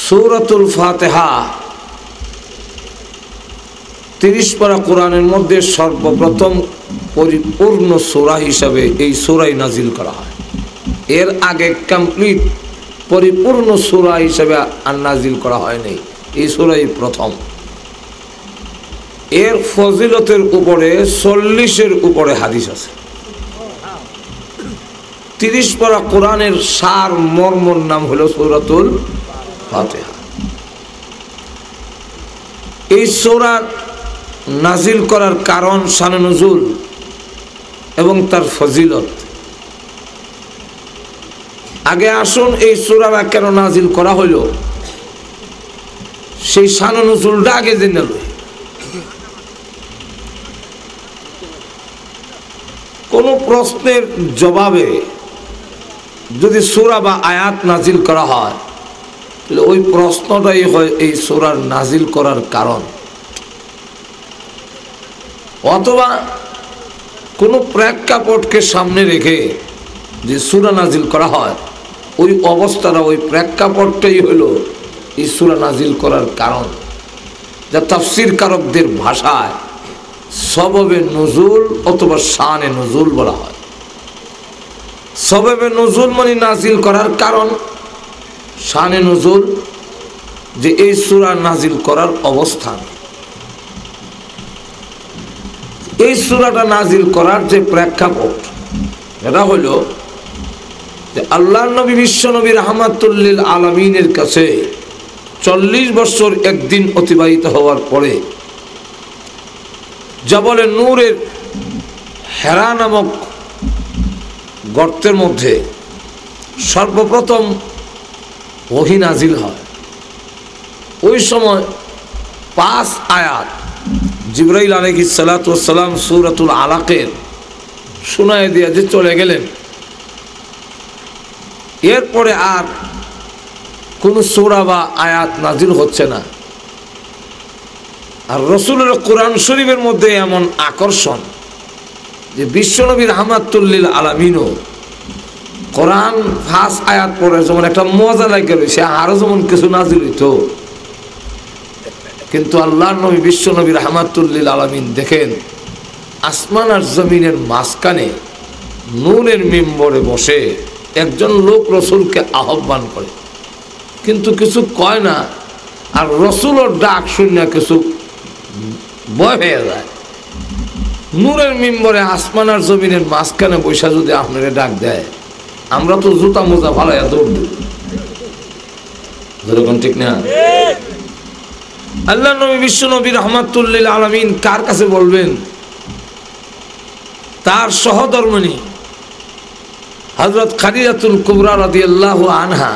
সূরাতুল ফাতিহা 30 পারা কোরআনের মধ্যে সর্বপ্রথম পরিপূর্ণ সূরা হিসাবে এই সূরাই নাজিল করা হয়। এর আগে কমপ্লিট পরিপূর্ণ সূরা হিসাবে আর নাজিল করা হয়নি, এই সূরাই প্রথম। এর ফজিলতের উপরে 40-এর উপরে হাদিস আছে। 30 পারা কোরআনের সার মর্মর নাম হলো সূরাতুল ফাতিহা। এই সূরা নাজিল করার কারণ, শানে নুজুল এবং তার ফজিলত। আগে আসুন এই সূরাটা কেন নাজিল করা হইল সেই শানে নুজুলটা আগে জেনে লই। কোন প্রশ্নের জবাবে যদি সূরা বা আয়াত নাজিল করা হয় তাহলে ওই প্রশ্নটাই হয় এই সূরার নাজিল করার কারণ। অথবা কোনো প্রেক্ষাপটকে সামনে রেখে যে সূরা নাজিল করা হয় ওই অবস্থাটা, ওই প্রেক্ষাপটটাই হলো এই সূরা নাজিল করার কারণ, যা তাফসীর কারকদের ভাষায় সববে নুজুল অথবা শানে নুজুল বলা হয়। সববে নুজুল মানে নাজিল করার কারণ, শানে নুজুল যে এই সূরা নাজিল করার অবস্থান। এই সূরাটা নাজিল করার যে প্রেক্ষাপট এটা হলো যে আল্লাহর নবী বিশ্ব নবী রাহমাতুল লিল আলামিনের কাছে 40 বছর একদিন অতিবাহিত হওয়ার পরে জবলে নূরের হেরা নামক গর্তের মধ্যে সর্বপ্রথম ওহী নাজিল হয়। ওই সময় 5 আয়াত জিবরাইল আলাইহিস সালাতু ওয়াস সালাম সূরাতুল আলাকের শোনায় দিয়ে যে চলে গেলেন। এরপরে আর কোন সূরা বা আয়াত নাজিল হচ্ছে না। আর রাসূলের কোরআন শরীফের মধ্যে এমন আকর্ষণ যে বিশ্বনবী রাহমাতুল লিল আলামিনও কোরআন 5 আয়াত পড়ে যেমন একটা মজা লাগে সে আরো যেমন কিছু নাজিল হইতো, কিন্তু আল্লাহর নবী বিশ্বনবী রাহমাতুল লিল আলামিন দেখেন আসমান আর জমিনের মাঝখানে নূরের মিম্বরে বসে একজন লোক রসুলকে আহ্বান করে, কিন্তু কিছু কয় না। আর রসুলের ডাক শুনে কিছু ভয় হয়ে যায়। নূরের মিম্বরে আসমান আর জমিনের মাঝখানে বৈশা যদি আপনাকে ডাক দেয়, আমরা তো জুতা মোজা ফালাইয়া দৌড় দিই, যেরকম ঠিক না? আল্লাহ নবী বিশ্ব নবী রাহমাতুল লিল আলামিন কার কাছে বলবেন? তার সহধর্মিণী হযরত খাদিজাতুল কুবরা রাদিয়াল্লাহু আনহা,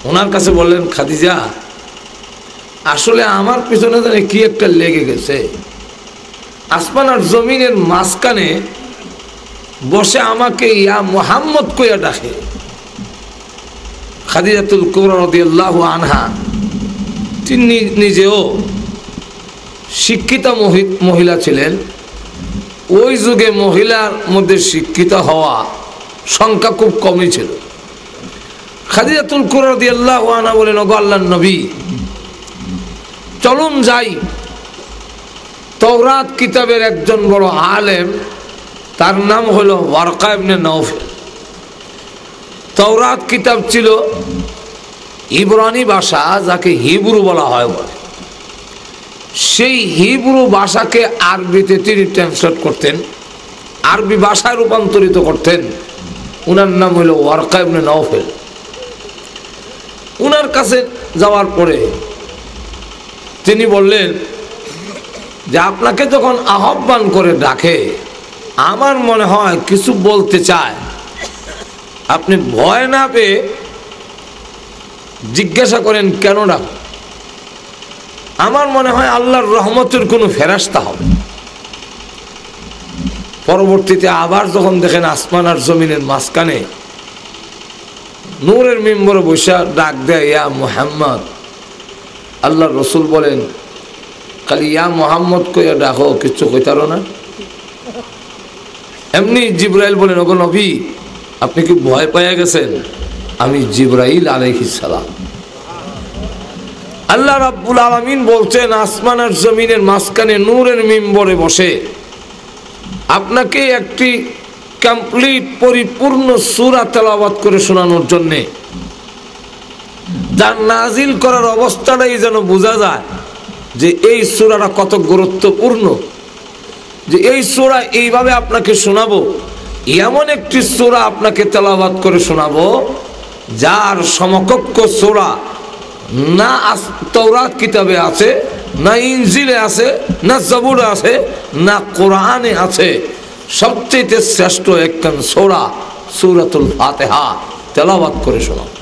ওনার কাছে বললেন, খাদিজা আসলে আমার পিছনে জানি কি একটা লেগে গেছে, আসমান আর জমিনের মাঝখানে বসে আমাকে ইয়া মুহাম্মদ কইয়া ডাকে। খাদিজাতুল কুবরা রাদিয়াল্লাহু আনহা তিনি নিজেও শিক্ষিতা মহিলা ছিলেন। ওই যুগে মহিলার মধ্যে শিক্ষিত হওয়া সংখ্যা খুব কমই ছিল। খাদিজাতুল কুবরা রাদিয়াল্লাহু আনহা বলেন, ওগো আল্লাহর নবী, চলুন যাই, তাওরাত কিতাবের একজন বড় আলেম, তার নাম হলো ওয়ারকা ইবনে নওফল। তাওরাত কিতাব ছিল ইব্রানি ভাষা, যাকে হিব্রু বলা হয় বলে। সেই হিব্রু ভাষাকে আরবিতে তিনি ট্রান্সলেট করতেন, আরবি ভাষায় রূপান্তরিত করতেন। উনার নাম হলো ওয়ারকা ইবনে নওফল। উনার কাছে যাওয়ার পরে তিনি বললেন যে আপনাকে যখন আহ্বান করে ডাকে, আমার মনে হয় কিছু বলতে চায়, আপনি ভয় না পেয়ে জিজ্ঞাসা করেন কেন ডাক। আমার মনে হয় আল্লাহর রহমতের কোনো ফেরেশতা হবে। পরবর্তীতে আবার যখন দেখেন আসমান আর জমিনের মাঝখানে নূরের মিম্বরে বসে ডাক দেয়, ইয়া মুহাম্মদ, আল্লাহর রসুল বলেন, খালি ইয়া মুহাম্মদ কইয়া ডাকো, কিচ্ছু কইতারো না। এমনি জিবরাইল বলেন, ওগো নবী, আপনি কি ভয় পেয়ে গেছেন? আমি জিবরাইল আলাইহিস সালাম। আল্লাহ রাব্বুল আলামিন বলছেন আসমান আর জমিনের মাঝখানে নূরের মিম্বরে বসে আপনাকে একটি কমপ্লিট পরিপূর্ণ সূরা তেলাওয়াত করে শোনানোর জন্য, যার নাজিল করার অবস্থাটাই যেন বোঝা যায় যে এই সূরাটা কত গুরুত্বপূর্ণ, যে এই সূরা এইভাবে আপনাকে শোনাবো, এমন একটি সূরা আপনাকে তেলাওয়াত করে শোনাবো যার সমকক্ষ সূরা না তাওরাত কিতাবে আছে, না ইনজিলে আছে, না জবুরে আছে, না কোরআনে আছে। সবচেয়ে শ্রেষ্ঠ একখান সূরা সূরাতুল ফাতিহা তেলাওয়াত করে শোনাবো।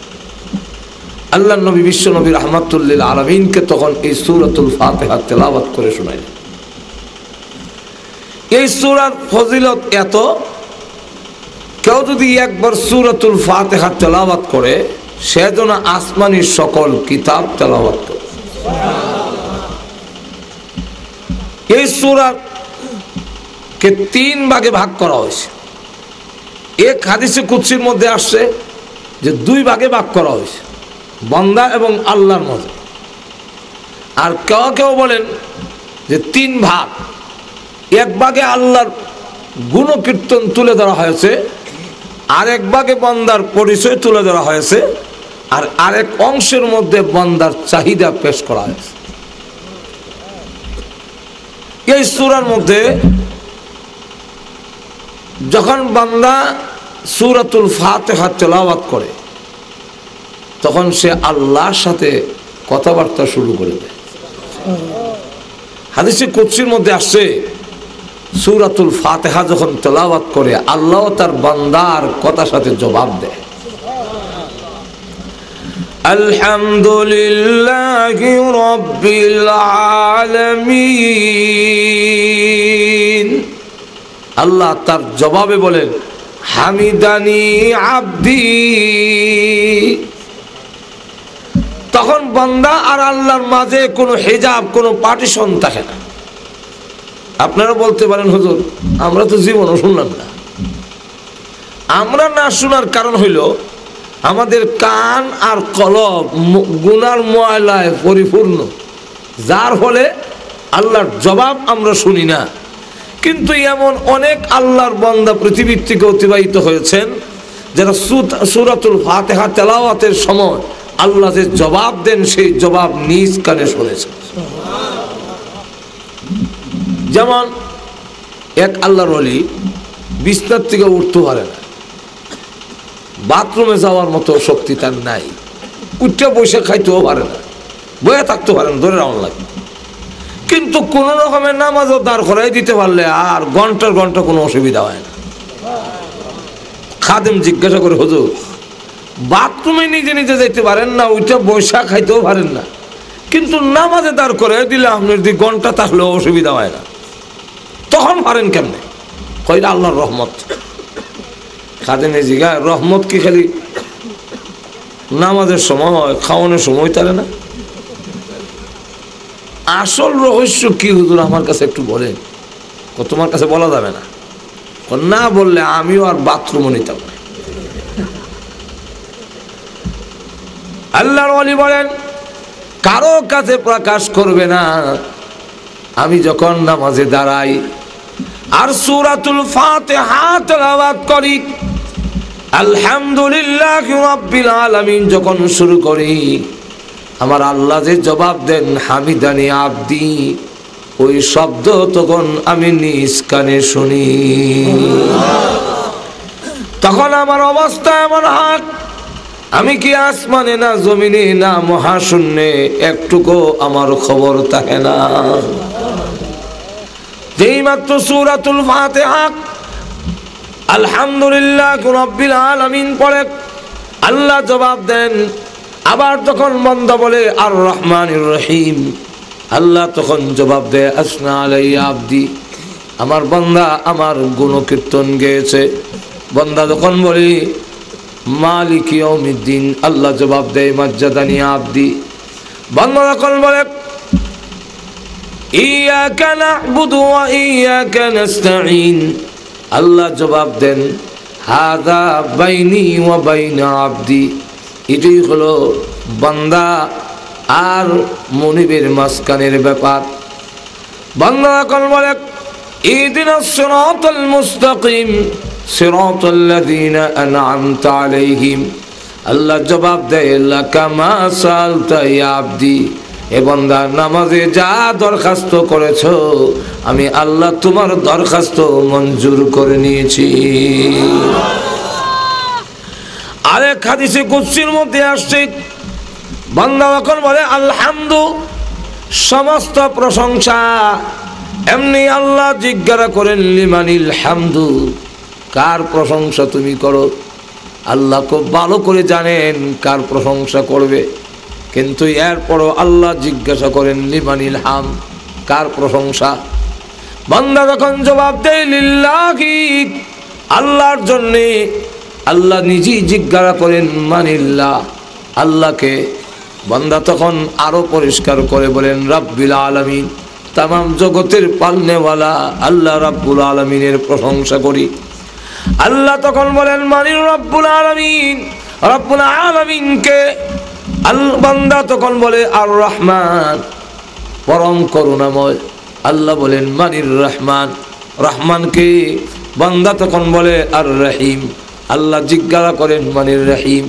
আল্লাহ নবী বিশ্ব নবী রাহমাতুল লিল আলামিনকে তখন এই সূরাতুল ফাতিহা তেলাওয়াত করে শোনাইলেন। এই সূরার ফজিলত এত, কেউ যদি একবার সূরাতুল ফাতিহা তেলাওয়াত করে সে যেন আসমানি সকল কিতাব তেলাওয়াত করে। এই সূরাকে 3 ভাগে ভাগ করা হয়েছে। এক হাদিসে কুদসির মধ্যে আসছে যে 2 ভাগে ভাগ করা হয়েছে, বান্দা এবং আল্লাহর মধ্যে। আর কেউ কেউ বলেন যে 3 ভাগ। এক ভাগে আল্লাহর গুণকীর্তন তুলে ধরা হয়েছে, আরেক ভাগে বান্দার পরিচয় তুলে ধরা হয়েছে, আর আরেক অংশের মধ্যে বান্দার চাহিদা পেশ করা হয়েছে। এই সূরার মধ্যে যখন বান্দা সূরাতুল ফাতিহা তেলাওয়াত করে তখন সে আল্লাহর সাথে কথাবার্তা শুরু করে দেয়। হাদিসে কুদসির মধ্যে আসছে সূরাতুল ফাতিহা যখন তেলাওয়াত করে আল্লাহ তার বান্দার কথার সাথে জবাব দেয়। আলহামদুলিল্লাহি রাব্বিল আলামিন। আল্লাহ তার জবাবে বলেন হামিদানি আব্দি। তখন বান্দা আর আল্লাহর মাঝে কোনো হিজাব, কোনো পার্টিশন থাকে না। আপনারা বলতে পারেন হুজুর আমরা তো জীবনও শুনলাম না। আমরা না শোনার কারণ হইল আমাদের কান আর কলব গুনার ময়লায় পরিপূর্ণ, যার ফলে আল্লাহর জবাব আমরা শুনি না। কিন্তু এমন অনেক আল্লাহর বান্দা পৃথিবীর থেকে অতিবাহিত হয়েছেন যারা সূরাতুল ফাতিহা তেলাওয়াতের সময় আল্লাহ যে জবাব দেন সেই জবাব নিজ কানে শুনেছেন। যেমন এক আল্লাহর ওলি বিছনার থেকে উঠতে পারে না, বাথরুমে যাওয়ার মতো শক্তি তার নাই, উঠে বসে খাইতেও পারে না, বয়ে থাকতে পারে না, ধরে রাউন্ড লাগে। কিন্তু কোন রকমের নামাজও দাঁড় করাই দিতে পারলে আর ঘন্টার ঘন্টা কোনো অসুবিধা হয় না। খাদেম জিজ্ঞাসা করে হুজুর বাথরুমে নিজে নিজে যেতে পারেন না, ওইটা বৈশা খাইতেও পারেন না, কিন্তু নামাজে দাঁড় করে দিলে আপনার 2 ঘন্টা থাকলেও অসুবিধা হয় না, তখন পারেন কেমনে? কইরা আল্লাহর রহমত। খাদেমে জিজ্ঞাসা রহমত কি খালি নামাজের সময় হয়, খাওয়ানোর সময় তারে না? আসল রহস্য কি হুজুর আমার কাছে একটু বলেন। তোমার কাছে বলা যাবে না, না বললে আমিও আর বাথরুমও নিতাম না। আল্লাহর ওলি বলেন কারো কাছে প্রকাশ করবে না। আমি যখন নামাজে দাঁড়াই আর সূরাতুল ফাতিহা তেলাওয়াত করি, আলহামদুলিল্লাহি রাব্বিল আলামিন যখন শুরু করি, আমার আল্লাহ যে জবাব দেন হামিদানি আব্দি, ওই শব্দ তখন আমি নিজ কানে শুনি। তখন আমার অবস্থা এমন হয় আমি কি আসমানে না জমিনে না মহাশূন্যে, একটুকু আমার খবর থাকে না। যেই মাত্র সূরাতুল ফাতিহা আলহামদুলিল্লাহি রাব্বিল আলামিন পড়ে আল্লাহ জবাব দেন। আবার যখন বান্দা বলে আর রহমানির রহিম, আল্লাহ তখন জবাব দেয় আসনা আলাইয়া আব্দি, আমার বান্দা আমার গুণকীর্তন গেয়েছে। বান্দা যখন বলি মালিক ইয়াউমিদ্দিন, আল্লাহ জবাব দেয় মাজ্জাদানি আব্দি। বান্দা যখন বলে ইয়াকা না'বুদু ওয়া ইয়াকা নাস্তাঈন, আল্লাহ জবাব দেন হাযা বাইনি ওয়া বাইনা আব্দি। এটাই হলো বান্দা আর মনিবের মাঝখানের ব্যাপার। বান্দা এখন বলে ইহদিনাস সিরাতাল মুস্তাকিম সিরাতাল লাযিনা আন'আমতা আলাইহিম। আল্লাহ জবাব দেয় লাকা মা সালতা ইয়া আবদি, এ বান্দা নামাজে যা দরখাস্ত করেছো আমি আল্লাহ তোমার দরখাস্ত মঞ্জুর করে নিয়েছি। আরেক হাদিসে কুদসির মধ্যে আসছে বান্দা যখন বলে আলহামদু, সমস্ত প্রশংসা, এমনি আল্লাহ জিজ্ঞাসা করেন লিমানিল হামদু, কার প্রশংসা তুমি করো? আল্লাহ খুব ভালো করে জানেন কার প্রশংসা করবে, কিন্তু এরপরও আল্লাহ জিজ্ঞাসা করেন লিমানিল হাম, কার প্রশংসা? বান্দা যখন জবাব দেয় লিল্লাহি, আল্লাহর জন্যে, আল্লাহ নিজেই জিজ্ঞাসা করেন মানিল্লাহ, আল্লাহকে। বান্দা তখন আরো পরিষ্কার করে বলেন রাব্বিল আলামিন, তামাম জগতের পালনেওয়ালা আল্লাহ রাব্বুল আলামিনের প্রশংসা করি। আল্লাহ তখন বলেন মানির রাব্বুল আলামিন, রাব্বুল আলামিনকে। বান্দা তখন বলে আর রহমান, পরম করুণাময়। আল্লাহ বলেন মানির রহমান, রহমানকে। বান্দা তখন বলে আর রহিম, আল্লাহ জিজ্ঞাসা করেন মানির রহিম।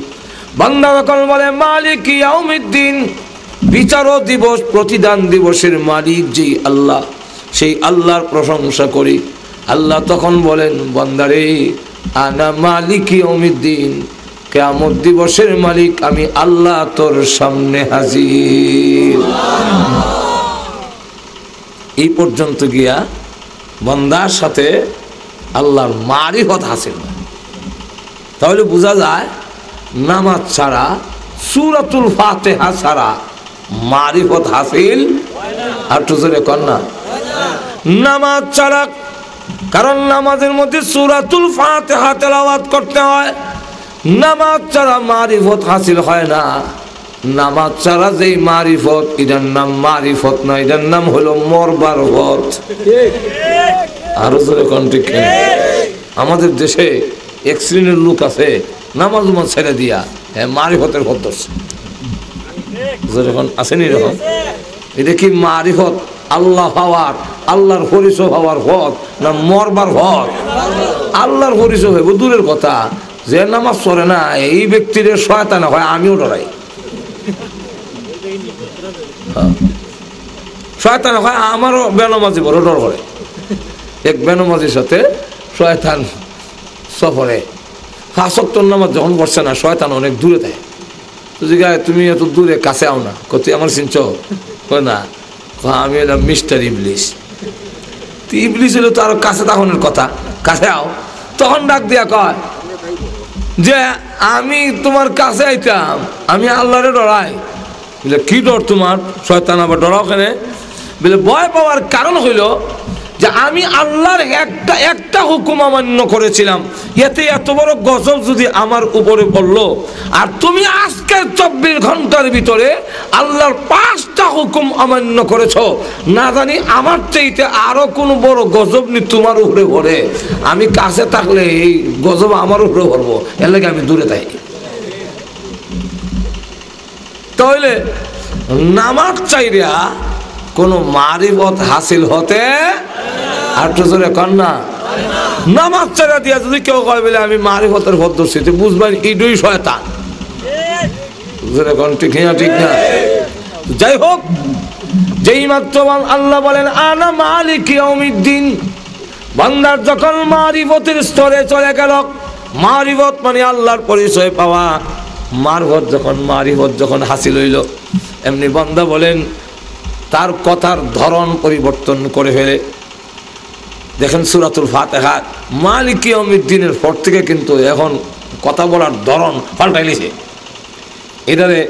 বান্দা তখন বলে মালিক ইয়াউমিদ্দিন, বিচার দিবস প্রতিদান দিবসের মালিক যেই আল্লাহ, সেই আল্লাহর প্রশংসা করি। আল্লাহ তখন বলেন বান্দারে আনা মালিক ইয়াউমিদ্দিন, কিয়ামত দিবসের মালিক আমি আল্লাহ তোর সামনে হাজির। এই পর্যন্ত গিয়া বান্দার সাথে আল্লাহর মারিফত হাসিল। তাহলে বোঝা যায় নামাজ ছাড়া, সূরাতুল ফাতিহা ছাড়া মারিফত হাসিল আর টুজরে কন্যা নামাজ ছাড়া। কারণ নামাজের মধ্যে সূরাতুল ফাতিহা তেলাওয়াত করতে হয়, নামাজ ছাড়া মারিফত হাসিল হয় না। নামাজ ছাড়া যেই মারিফত, এটার নাম মারিফত না, এটার নাম হলো মরবার পথ। আরো জোরে কোন ঠিক? আমাদের দেশে এক শ্রেণীর লোক আছে নামাজ উমাজ ছেড়ে দিয়া মারিফতের পথ ধরছে। আসেনি এরকম? এটা কি মারিফত, আল্লাহ হওয়ার, আল্লাহর পরিচয় হওয়ার পথ না মরবার পথ? আল্লাহর পরিচয় হইব দূরের কথা, যে নামাজ পড়ে না এই ব্যক্তির শয়তান হয়, আমিও ডরাই। শয়তান হয়, আমারও বেনামাজি বড় ডর করে। এক বেনামাজির সাথে শয়তান সফরে, 5 ওয়াক্ত নামাজ যখন পড়ছে না, শয়তান অনেক দূরে থাকে। তো জিজ্ঞাসা তুমি এত দূরে, কাছে আও না। তুই আমার চিনছ? না, আমি এলাম মিস্টার ইবলিস। তুই ইবলিস হলে তো আরো কাছে তখনের কথা, কাছে আও। তখন ডাক দিয়া কয় যে আমি তোমার কাছে আইতাম, আমি আল্লাহরে ডরাই। বলে কি ডর তোমার? শয়তান আবার ডরাও কেন? বলে ভয় পাওয়ার কারণ হইল যে আমি আল্লাহর একটা হুকুম অমান্য করেছিলাম, এতে এত বড় গজব যদি আমার উপরে পড়লো, আর তুমি আজকে 24 ঘন্টার ভিতরে আল্লাহর 5টা হুকুম অমান্য করেছো, না জানি আমার চাইতে আরো কোন বড় গজব নি তোমার উপরে পড়ে। আমি কাছে থাকলে এই গজব আমার উপরে পড়বো, এর লাগে আমি দূরে থাকি। তাহলে নামাজ চাইরা কোনো মারিফত হাসিল হতে আর তো জোরে কন্যা। নামাজ ছাড়া দিয়া যদি কেউ কয় বলে আমি মারিফতের পথ ধরছি, বুঝবেন এটাই শয়তান। জোরে কন ঠিক না? ঠিক না? যাই হোক, যেই মাত্র আল্লাহ বলেন আনা মালিক ইয়াউমিদ্দিন, বান্দার যখন মারিফতের স্তরে চলে গেল, মারিফত মানে আল্লাহর পরিচয় পাওয়া, মারিফত যখন হাসিল হইল, এমনি বান্দা বলেন তার কথার ধরন পরিবর্তন করে ফেলে। দেখেন সূরাতুল ফাতিহা মালিক ইয়াউমিদ্দিনের পর থেকে কিন্তু এখন কথা বলার ধরন পাল্টাইছে। এটারে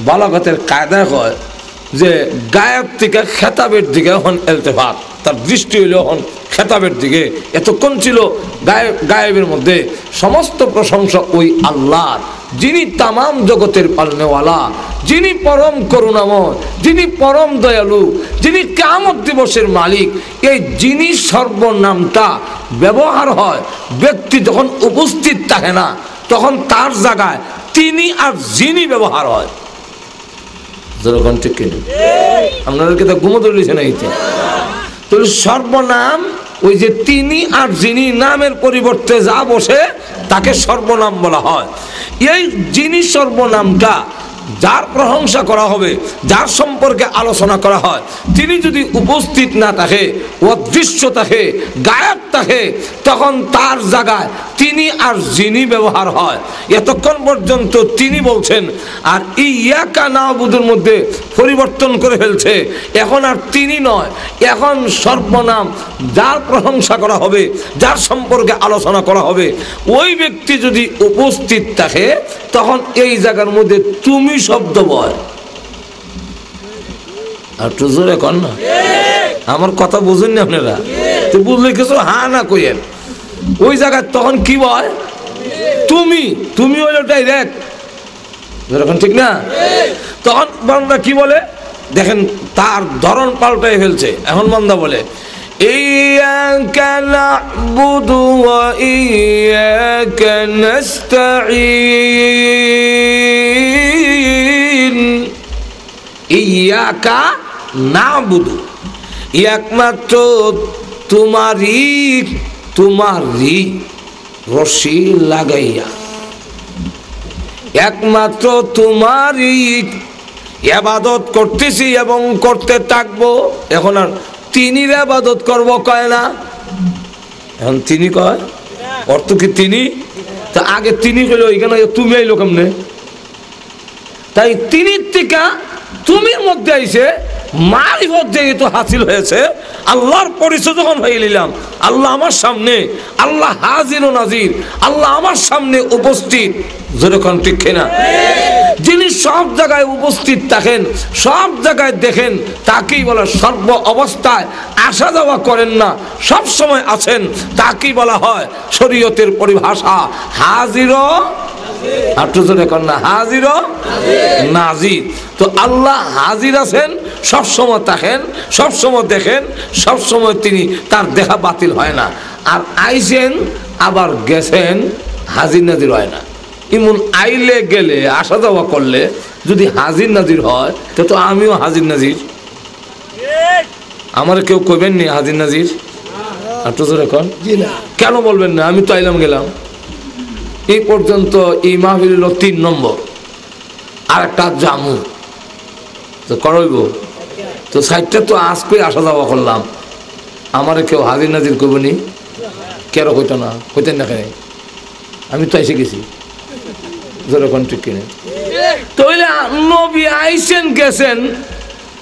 বালাগতের কায়দায় কয় যে গায়েব থেকে খেতাবের দিকে এখন ইলতিফাত, তার দৃষ্টি হইল এখন খেতাবের দিকে। এতক্ষণ ছিল গায়েবের মধ্যে। সমস্ত প্রশংসা ওই আল্লাহর, যিনি তামাম জগতের পালনেওয়ালা, যিনি পরম করুণাময়, যিনি পরম দয়ালু, যিনি কিয়ামত দিবসের মালিক। এই যিনি সর্বনামটা ব্যবহার হয় ব্যক্তি যখন উপস্থিত থাকে না, তখন তার জায়গায় তিনি আর যিনি ব্যবহার হয়। যেরকম ঠিক কিনা আপনাদেরকে তো ঘুমো ধরেছে না এইতে। তো সর্বনাম ওই যে তিনি আর যিনি নামের পরিবর্তে যা বসে তাকে সর্বনাম বলা হয়। এই যিনি সর্বনামটা যার প্রশংসা করা হবে, যার সম্পর্কে আলোচনা করা হয়, তিনি যদি উপস্থিত না থাকে, অদৃশ্য থাকে, গায়েব থাকে, তখন তার জায়গায় তিনি আর যিনি ব্যবহার হয়। এতক্ষণ পর্যন্ত তিনি বলছেন, আর ইয়াকা নাবুদুর মধ্যে পরিবর্তন করে ফেলছে। এখন আর তিনি নয়, এখন সর্বনাম যার প্রশংসা করা হবে, যার সম্পর্কে আলোচনা করা হবে, ওই ব্যক্তি যদি উপস্থিত থাকে তখন এই জায়গার মধ্যে তুমি শব্দ বয়। আর তো জোরে কর না, আমার কথা বুঝুন না আপনারা? তো বুঝলে কিছু হ্যাঁ না কইেন। ওই জায়গায় তখন কি বয়? তুমি, তুমি হইল ডাইরেক্ট, যেরকম ঠিক না? তখন বান্দা কি বলে দেখেন, তার ধরন পাল্টাই ফেলছে। এখন বান্দা বলে ইয়াকা না'বুদু ওয়া ইয়াকা নাস্তাঈন। ইয়াকা না'বুদু, একমাত্র তোমারই রশি লাগাইয়া, একমাত্র তোমারই ইবাদত করতেছি এবং করতে থাকবো। এখন আর তিনির ইবাদত করব কয় না, এখন তিনি কয়। অর্থ কি তিনি? তা আগে তিনি কইলো, এখানে তুমি আইলো কেমনে? তাই তিনির থেকে তুমির মধ্যে আইছে, মারিফত যেহেতু হাসিল হয়েছে, আল্লাহর পরিচয় যখন হয়ে নিলাম, আল্লাহ আমার সামনে, আল্লাহ হাজির ও নাজির, আল্লাহ আমার সামনে উপস্থিত। যেরকম ঠিক না? যিনি সব জায়গায় উপস্থিত থাকেন, সব জায়গায় দেখেন, তাকেই বলা সর্ব অবস্থায় আসা যাওয়া করেন না, সব সময় আছেন, তাকেই বলা হয় শরীয়তের পরিভাষা হাজির ও হাজির ও নাজির। তো আল্লাহ হাজির আছেন, সবসময় থাকেন, সবসময় দেখেন, সবসময় তিনি, তার দেখা বাতিল হয় না। আর আইছেন আবার গেছেন, হাজির নাজির হয় না। এমন আইলে গেলে আসা যাওয়া করলে যদি হাজির নাজির হয়, তো আমিও হাজির নাজির। আমার কেউ কইবেন নি হাজির নাজির? এখন কেন বলবেন না? আমি তো আইলাম গেলাম। এই পর্যন্ত এই মাহফিল হলো 3 নম্বর, আর একটা জামু তো করইব। তো 60টা তো আজকে আসা যাওয়া করলাম, আমার কেউ হাজির নাজির করবনি? কেন কইতো না? কইতেন না কেন? আমি তো এসে গেছি। যেরকম ঠিক কিনে তইলে নবী আইছেন গেছেন,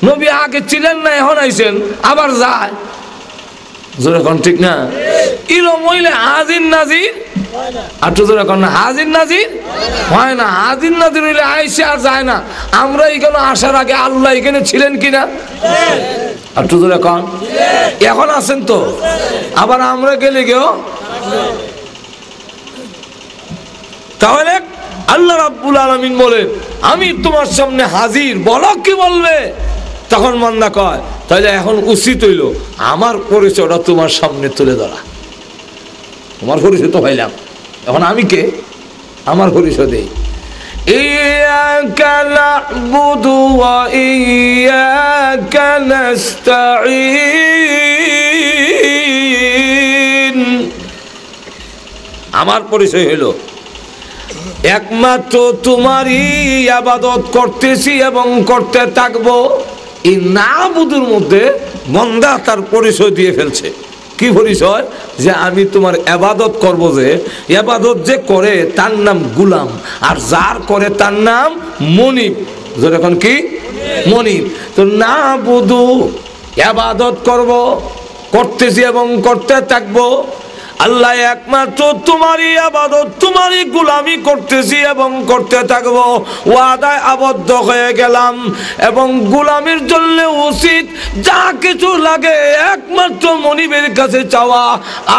নবী আগে ছিলেন না, এখন আইছেন আবার যায়। যেরকম ঠিক না? ইরো মইলে হাজির নাজির, আর তো যেরকম না হাজির নাজির হয় না। হাজির নাজির হইলে আইসে আর যায় না। আমরা এখানে আসার আগে আল্লাহ এখানে ছিলেন কিনা? আর তো যেরকম এখন আছেন তো, আবার আমরা গেলে গেও। তাহলে আল্লাহ রাব্বুল আলামিন বলেন, আমি তোমার সামনে হাজির, বলো কি বলবে? তখন বান্দা কয়, তাহলে এখন উচিত হইল আমার পরিচয়টা তোমার সামনে তুলে ধরা। তোমার পরিচয় তো হইলাম, এখন আমি কে? আমার পরিচয় দেই। ইয়াকা না'বুদু ওয়া ইয়াকা নাস্তাঈন। আমার পরিচয় হইল একমাত্র তোমারই ইবাদত করতেছি এবং করতে থাকবো। এই নাবুদুর মধ্যে বান্দা তার পরিচয় দিয়ে ফেলছে। কি পরিচয়? যে আমি তোমার ইবাদত করব। যে ইবাদত যে করে তার নাম গুলাম, আর যার করে তার নাম মনিব। যখন কি মনিব। তো নাবুদু ইবাদত করব, করতেছি এবং করতে থাকবো। আল্লাহ একমাত্র তোমারই ইবাদত, তোমারই গোলামি করতেছি এবং করতে থাকবো। ওয়াদায় আবদ্ধ হয়ে গেলাম এবং গোলামির জন্য উচিত যা কিছু লাগে একমাত্র মনিবের কাছে চাওয়া,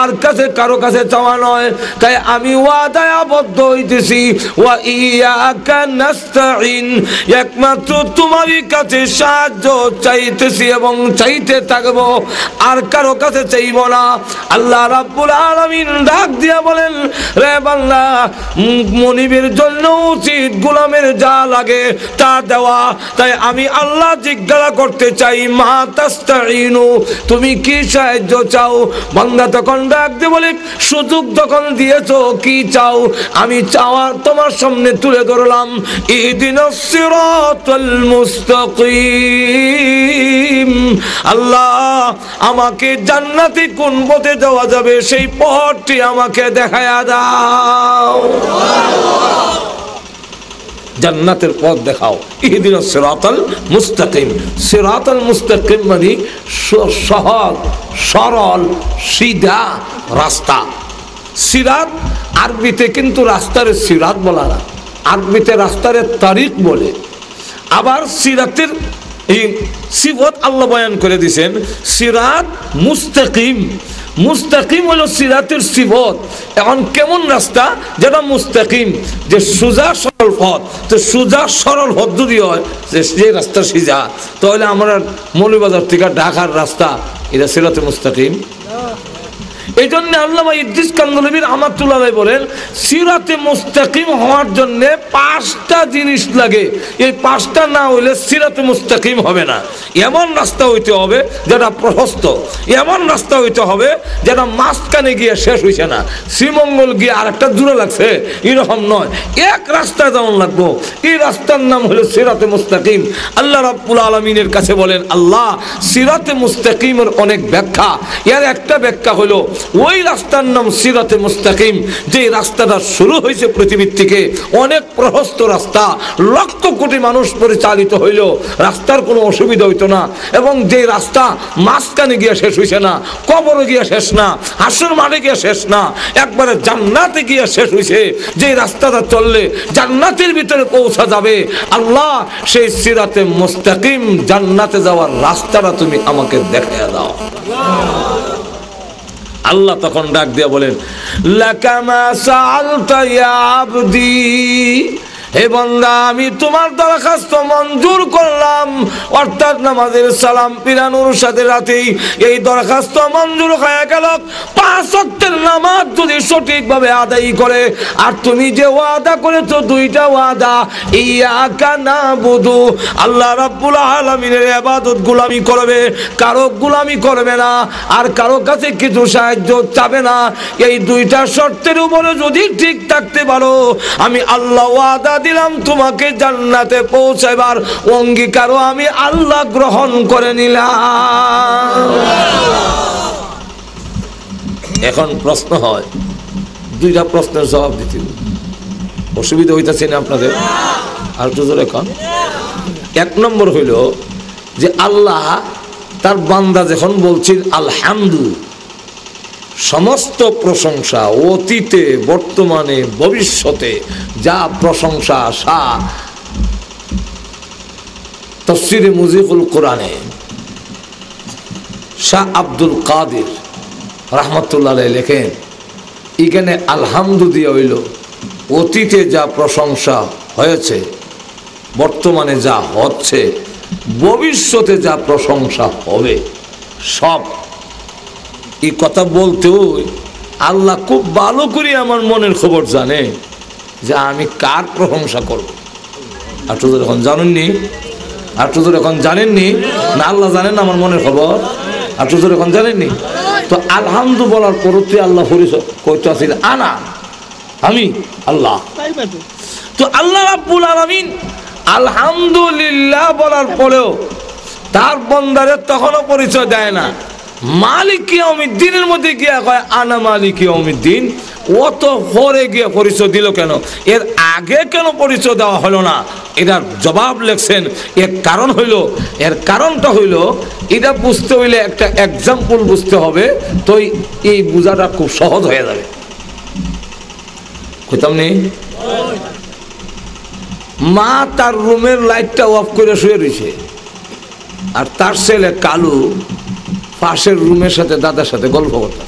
আর কাছে কারো কাছে চাওয়া নয়। তাই আমি ওয়াদায় আবদ্ধ হইতেছি। ওয়া ইয়াকা নাস্তাঈন, একমাত্র তোমারই কাছে সাহায্য চাইতেছি এবং চাইতে থাকবো, আর কারো কাছে চাইব না। আল্লাহ রাব্বুল আলামিন ডাক দিয়া বলেন, রে বান্দা, মনিবের জন্য উচিত গোলামের যা লাগে তা দেওয়া। তাই আমি আল্লাহ জিজ্ঞাসা করতে চাই, মা তাস্তাইনু, তুমি কি সাহায্য চাও? বান্দা তখন ডাক দিয়ে বলে, সুযোগ যখন দিয়েছো কি চাও? আমি চাওয়া তোমার সামনে তুলে ধরলাম, ইহদিনাস সিরাতাল মুস্তাকিম। আল্লাহ, আমাকে জান্নাতে কোন পথে যাওয়া যাবে সেই পথটি আমাকে দেখায়া দাও। জান্নাতের পথ দেখাও। ইহদিনাস সিরাতাল মুস্তাকিম। সিরাতাল মুস্তাকিম মানে সহজ সরল সিধা রাস্তা। সিরাত আরবিতে কিন্তু রাস্তার সিরাত বলা না, আরবিতে রাস্তার তারিখ বলে। আবার সিরাতের এই সিফত আল্লাহ বয়ান করে দিয়েছেন, সিরাত মুস্তাকিম। মুস্তাকিম হলো সিরাতের সিফত। এখন কেমন রাস্তা? যেটা মুস্তাকিম, যে সোজা সরল পথ। তো সোজা সরল পথ যদি হয়, যে রাস্তা সিজা, তাহলে আমরা মৌলভীবাজার থেকে ঢাকার রাস্তা, এটা সিরাতে মুস্তাকিম। এই জন্য আল্লামা ইদ্রিস কান্দহলভী রাহমাতুল্লাহ আলাইহি বলেন, সিরাতে মুস্তাকিম হওয়ার জন্য 5টা জিনিস লাগে। এই 5টা না হইলে সিরাতে মুস্তাকিম হবে না। এমন রাস্তা হইতে হবে যেটা প্রশস্ত, এমন রাস্তা হইতে হবে যেটা মাঝখানে গিয়ে শেষ হইছে না, শ্রীমঙ্গল গিয়ে আর একটা দূরে লাগছে, এরকম নয়, এক রাস্তায় যেমন লাগবো। এই রাস্তার নাম হলো সিরাতে মুস্তাকিম। আল্লাহ রাব্বুল আলামিনের কাছে বলেন, আল্লাহ, সিরাতে মুস্তাকিমের অনেক ব্যাখ্যা, এর একটা ব্যাখ্যা হলো ওই রাস্তার নাম সিরাতে মুস্তাকিম যে রাস্তাটা শুরু হয়েছে পৃথিবীর থেকে, অনেক প্রশস্ত রাস্তা, লক্ষ কোটি মানুষ পরিচালিত হইল, রাস্তার কোনো অসুবিধা হইতো না, এবং যে রাস্তা মাঝখানে গিয়ে শেষ হইছে না, কবরে গিয়ে শেষ না, হাসর মাঠে গিয়ে শেষ না, একবারে জান্নাতে গিয়ে শেষ হইছে, যে রাস্তাটা চললে জান্নাতের ভিতরে পৌঁছা যাবে। আল্লাহ, সেই সিরাতে মুস্তাকিম জান্নাতে যাওয়ার রাস্তাটা তুমি আমাকে দেখাইয়া দাও। আল্লাহ তখন ডাক দিয়া বলেন, লাকা মা সাআলতা ইয়া আবদি, হে বান্দা, আমি তোমার দরখাস্ত মঞ্জুর করলাম। অর্থাৎ নামাজের সালাম পিরানোর সাথে রাতেই এই দরখাস্ত মঞ্জুর হয়ে গেল। 5 ওয়াক্তের নামাজ যদি সঠিকভাবে আদায় করে, আর তুমি যে ওয়াদা করেছো 2টা ওয়াদা, ইয়াকা নাবুদু, আল্লাহ রাব্বুল আলামিনের ইবাদত গোলামি করবে, কারো গোলামি করবে না, আর কারো কাছে কিছু সাহায্য চাবে না। এই 2টা শর্তের উপরে যদি ঠিক থাকতে পারো, আমি আল্লাহ ওয়াদা দিলাম তোমাকে জান্নাতে পৌঁছাবার অঙ্গীকারও আমি আল্লাহ গ্রহণ করে নিলাম। এখন প্রশ্ন হয়, 2টা প্রশ্নের জবাব দিতে অসুবিধা হইতেছে না আপনাদের? আর তো জোরে কন। 1 নম্বর হইল যে আল্লাহ তার বান্দা যখন বলছেন আলহামদু, সমস্ত প্রশংসা অতীতে বর্তমানে ভবিষ্যতে যা প্রশংসা আসা, তাফসীরে মুজিবুল কোরআনে শাহ আব্দুল কাদের রাহমাতুল্লাহ আলাইহি লেখেন, এখানে আলহামদু দিয়ে হইল অতীতে যা প্রশংসা হয়েছে, বর্তমানে যা হচ্ছে, ভবিষ্যতে যা প্রশংসা হবে, সব। এই কথা বলতেও আল্লাহ খুব ভালো করে আমার মনের খবর জানে যে আমি কার প্রশংসা করব। আর তো এখন জানেননি, আর তো এখন জানেননি না, আল্লাহ জানেন আমার মনের খবর, আর তো এখন জানেননি। তো আলহামদু বলার পর তুই আল্লাহ পরিচয় কইতে আসিল, আনা, আমি আল্লাহ। তো আল্লাহ রাব্বুল আলামিন আলহামদুলিল্লাহ বলার পরেও তার বান্দারে তখনও পরিচয় দেয় না। মালিক ইয়াউমিদ্দিনের মধ্যে গিয়া কয় আনা মালিক ইয়াউমিদ্দিন, অত পরে গিয়ে পরিচয় দিল কেন? এর আগে কেন পরিচয় দেওয়া হলো না? এটার জবাব লেখছেন, এর কারণ হইল, এর কারণটা হইল, এটা বুঝতে হইলে একটা এক্সাম্পল বুঝতে হবে, তো এই বোঝাটা খুব সহজ হয়ে যাবে। কইতাম নি, মা তার রুমের লাইটটা অফ করে শুয়ে রয়েছে, আর তার ছেলে কালু পাশের রুমের সাথে দাদার সাথে গল্প করতাম।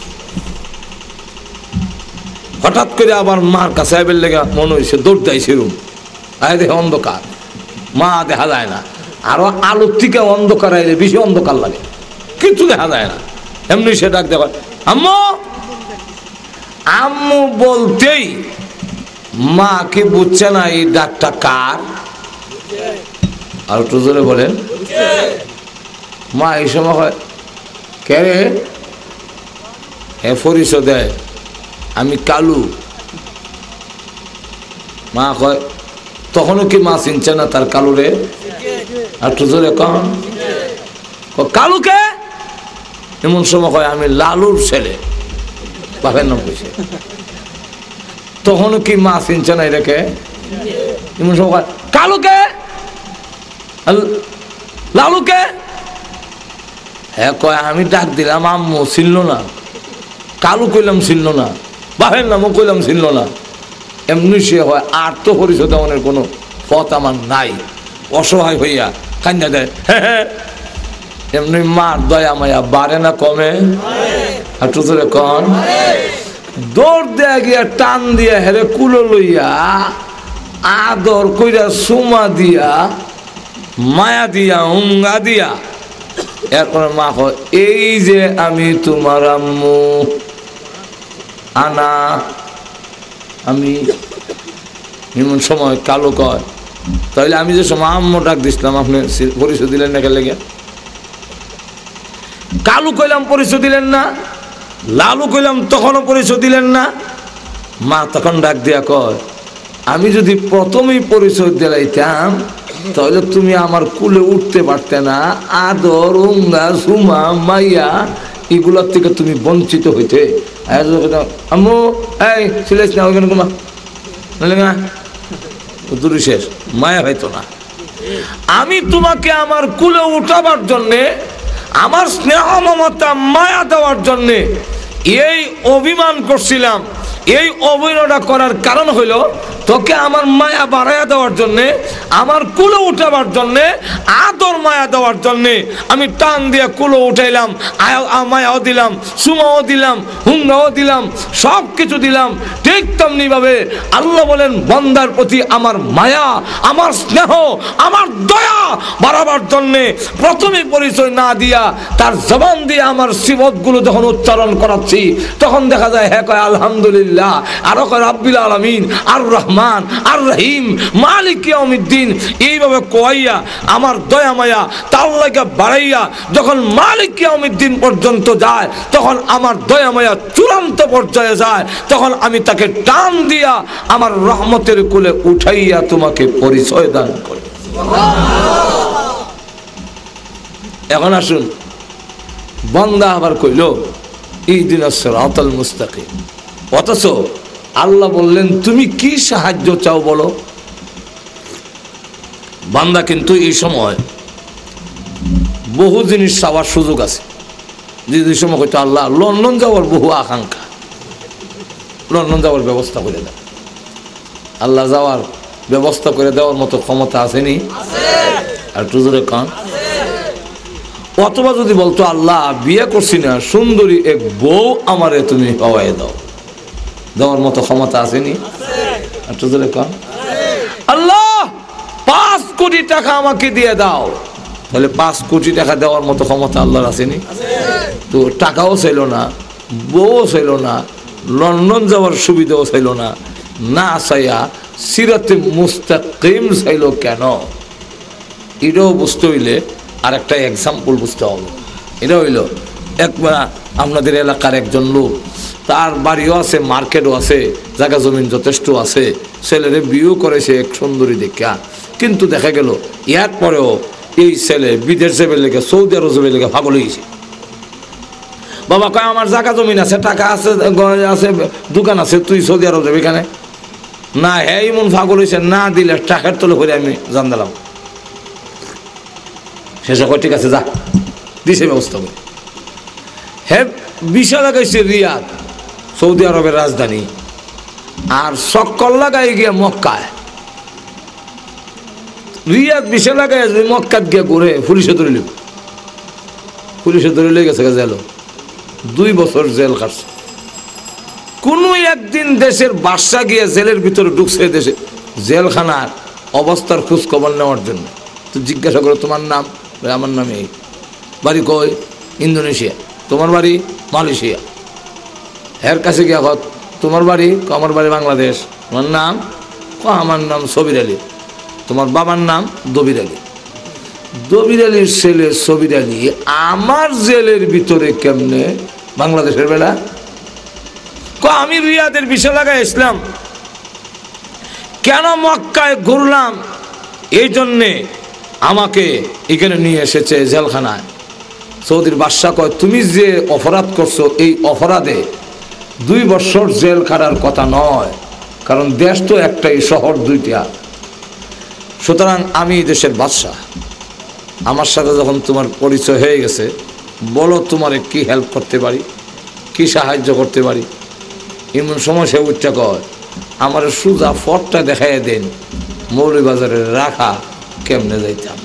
হঠাৎ করে আবার মার কাছে আইবের লেগে মনে হয়েছে, দৌড় যাইছে রুম, আয় দেখে অন্ধকার, মা দেখা যায় না। আরো আলোর থেকে অন্ধকার আইলে বেশি অন্ধকার লাগে, কিছু দেখা যায় না। এমনি সে ডাক দেখা, আম্মু আম্মু বলতেই মা কি বুঝছে না এই ডাকটা কার? আর একটু জোরে বলেন। মা এই সময় হয় কে রে? হ্যাঁ পরিচয় দেয়, আমি কালু। মা কয় তখনও কি মা চিনছে না তার কালু রে? আর একটু জোরে কন। কালুকে এমন সময় কয় আমি লালুর ছেলে, বাপের নাম কইছে। তখনও কি মা চিনছে না এটাকে? এমন সময় কয় কালুকে, লালুকে। হ্যাঁ কয় আমি ডাক দিলাম আম্মু ছিল না, কালু কইলাম ছিল না, বাপের নামও কইলাম ছিল না। এমনি সে হয় আর তো পরিচয় দেওয়ানের কোনো পথ আমার নাই। অসহায় হইয়া কান্না দেয়। হ্যাঁ এমনি মার দয়া মায়া বাড়ে না কমে? আর টুতুরে কন। দৌড় দেয়া গিয়া টান দিয়া হেরে কুলো লইয়া আদর কইরা সুমা দিয়া মায়া দিয়া উঙ্গা দিয়া এরপরে মা কয় এই যে আমি তোমার আম্মু, আনা আমি। এমন সময় কালো কয় তাহলে আমি যে সময় আম্মু ডাক দিছিলাম আপনি পরিচয় দিলেন না? কেন কালু কইলাম পরিচয় দিলেন না, লালু কইলাম তখনও পরিচয় দিলেন না। মা তখন ডাক দিয়া কয় আমি যদি প্রথমেই পরিচয় দিলাইতাম তাহলে তুমি আমার কুলে উঠতে পারতে না, আদর উঙ্গা সুমা মাইয়া এগুলোর থেকে তুমি বঞ্চিত হইতে। আম্মু এই ছিলেছ না ওইখানে কুমা না দূরে শেষ, মায়া হইতো না। আমি তোমাকে আমার কুলে উঠাবার জন্যে, আমার স্নেহ মমতা মায়া দেওয়ার জন্যে এই অভিমান করছিলাম। এই অভিনয়টা করার কারণ হইল তোকে আমার মায়া বাড়াইয়া দেওয়ার জন্যে, আমার কুলো উঠাবার জন্যে, আদর মায়া দেওয়ার জন্যে আমি টান দিয়ে কুলো উঠাইলাম, মায়াও দিলাম, সুমাও দিলাম, হুঙ্গাও দিলাম, সব কিছু দিলাম। ঠিক তেমনি ভাবে আল্লাহ বলেন বান্দার প্রতি আমার মায়া, আমার স্নেহ, আমার দয়া বাড়াবার জন্যে প্রথমে পরিচয় না দিয়া তার জবান দিয়ে আমার সিফতগুলো যখন উচ্চারণ করাচ্ছি তখন দেখা যায় হ্যাঁ কয় আলহামদুলিল্লাহ, আরো কয় রাব্বিল আলামিন, আর রহমান, আর রহিম, মালিক ইয়াউমিদ্দিন। এইভাবে কোয়াইয়া আমার দয়া মায়া তার লাগা বাড়াইয়া যখন মালিক ইয়াউমিদ্দিন পর্যন্ত যায় তখন আমার দয়া মায়া চূড়ান্ত পর্যায়ে যায়, তখন আমি তাকে টান দিয়া আমার রহমতের কোলে উঠাইয়া তোমাকে পরিচয় দান করি। এখন আসুন বান্দা আবার কইল ইহদিনাস সিরাতাল মুস্তাকিম, অথচ আল্লাহ বললেন তুমি কি সাহায্য চাও বলো। বান্দা কিন্তু এই সময় বহু জিনিস চাওয়ার সুযোগ আছে। যে সময় হয়তো আল্লাহ লন্ডন যাওয়ার বহু আকাঙ্ক্ষা, লন্ডন যাওয়ার ব্যবস্থা করে দেয়। আল্লাহ যাওয়ার ব্যবস্থা করে দেওয়ার মতো ক্ষমতা আসেনি? আর টুজুরে কান। অথবা যদি বলতো আল্লাহ বিয়ে করছি না, সুন্দরী এক বউ আমারে তুমি হওয়াই দাও, দেওয়ার মতো ক্ষমতা আসেনি? আর টুজুরে কান। আল্লাহ 5 কোটি টাকা আমাকে দিয়ে দাও, তাহলে 5 কোটি টাকা দেওয়ার মতো ক্ষমতা আল্লাহর আসেনি? তো টাকাও চাইল না, বউও চাইল না, লন্ডন যাওয়ার সুবিধাও চাইল না, না চাইয়া সিরাতে মুস্তাকিম চাইল কেন? এটাও বুঝতে হইলে আর একটা এক্সাম্পল বুঝতে হবে। এটা হইল একবার আপনাদের এলাকার একজন লোক, তার বাড়িও আছে, মার্কেটও আছে, জায়গা জমিন যথেষ্ট আছে, ছেলেরে বিয়েও করেছে এক সুন্দরী দেখা। কিন্তু দেখা গেল এর পরেও এই ছেলে বিদেশ যাবে লেগে, সৌদি আরব যাবে লেগে পাগল হয়েছে। বাবা কয় আমার জায়গা জমিন আছে, টাকা আছে, আছে, দোকান আছে, তুই সৌদি আরব যাবি কেন? না হ্যাঁ এমন পাগল হয়েছে, না দিলে টাকার তলে করে আমি জান দিলাম। শেষে কয় ঠিক আছে যা, দিছে ব্যবস্থা করে। হ্যাঁ বিষয় লাগাইছে রিয়াদ, সৌদি আরবের রাজধানী, আর চক্কর লাগাই গিয়ে মক্কায়। রিয়াদ বিষয় লাগাই মক্কাত গিয়ে ঘুরে পুলিশে ধরিল, পুলিশে ধরিলে গেছে জেল, 2 বছর জেল কাটছে। কোনো একদিন দেশের বাদশা গিয়ে জেলের ভিতরে ঢুকছে, দেশে জেলখানার অবস্থার খোঁজ খবর নেওয়ার জন্য। তো জিজ্ঞাসা করো তোমার নাম? আমার নাম এই। বাড়ি কই? ইন্দোনেশিয়া। তোমার বাড়ি? মালয়েশিয়া। এর কাছে গিয়া তোমার বাড়ি? আমার বাড়ি বাংলাদেশ। তোমার নাম? আমার নাম সবির আলী। তোমার বাবার নাম? দবির আলী। দবির আলীর ছেলে সবির আলী আমার জেলের ভিতরে কেমনে বাংলাদেশের বেলা? আমি রিয়াদের বিষয় লাগাই ইসলাম, কেন মক্কায় ঘুরলাম, এই জন্যে আমাকে এখানে নিয়ে এসেছে জেলখানায়। সৌদির বাদশা কয়, তুমি যে অপরাধ করছো এই অপরাধে 2 বছর জেল খাটার কথা নয়, কারণ দেশ তো একটাই, শহর 2টা। সুতরাং আমি দেশের বাদশাহ, আমার সাথে যখন তোমার পরিচয় হয়ে গেছে, বলো তোমারে কি হেল্প করতে পারি, কি সাহায্য করতে পারি। এমন সময় সে উঠটা কয়, আমার সুজা ফটটা দেখাইয়া দেন, মৌলভীবাজারে রাখা কেমনে যাইতাম।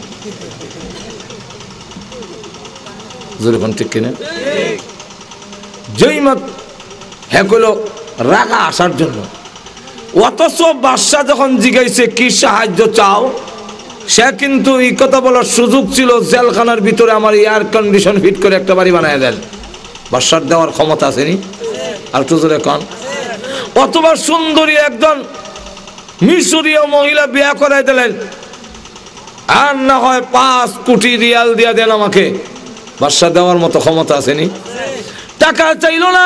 যেরকম ঠিক কিনা? যেই মত হ্যাঁ কইল রাখা আসার জন্য। অথচ বাদশা যখন জিজ্ঞাসা কি সাহায্য চাও, সে কিন্তু এই কথা বলার সুযোগ ছিল, জেলখানার ভিতরে আমার এয়ার কন্ডিশন ফিট করে একটা বাড়ি বানায় দেন। বাদশার দেওয়ার ক্ষমতা আসেনি? আর একটু জোরে কন। অথবা সুন্দরী একজন মিশরীয় মহিলা বিয়ে করাই দিলেন, আর না হয় 5 কোটি রিয়াল দিয়া দেন আমাকে। বাদশা দেওয়ার মতো ক্ষমতা আসেনি? টাকা চাইল না,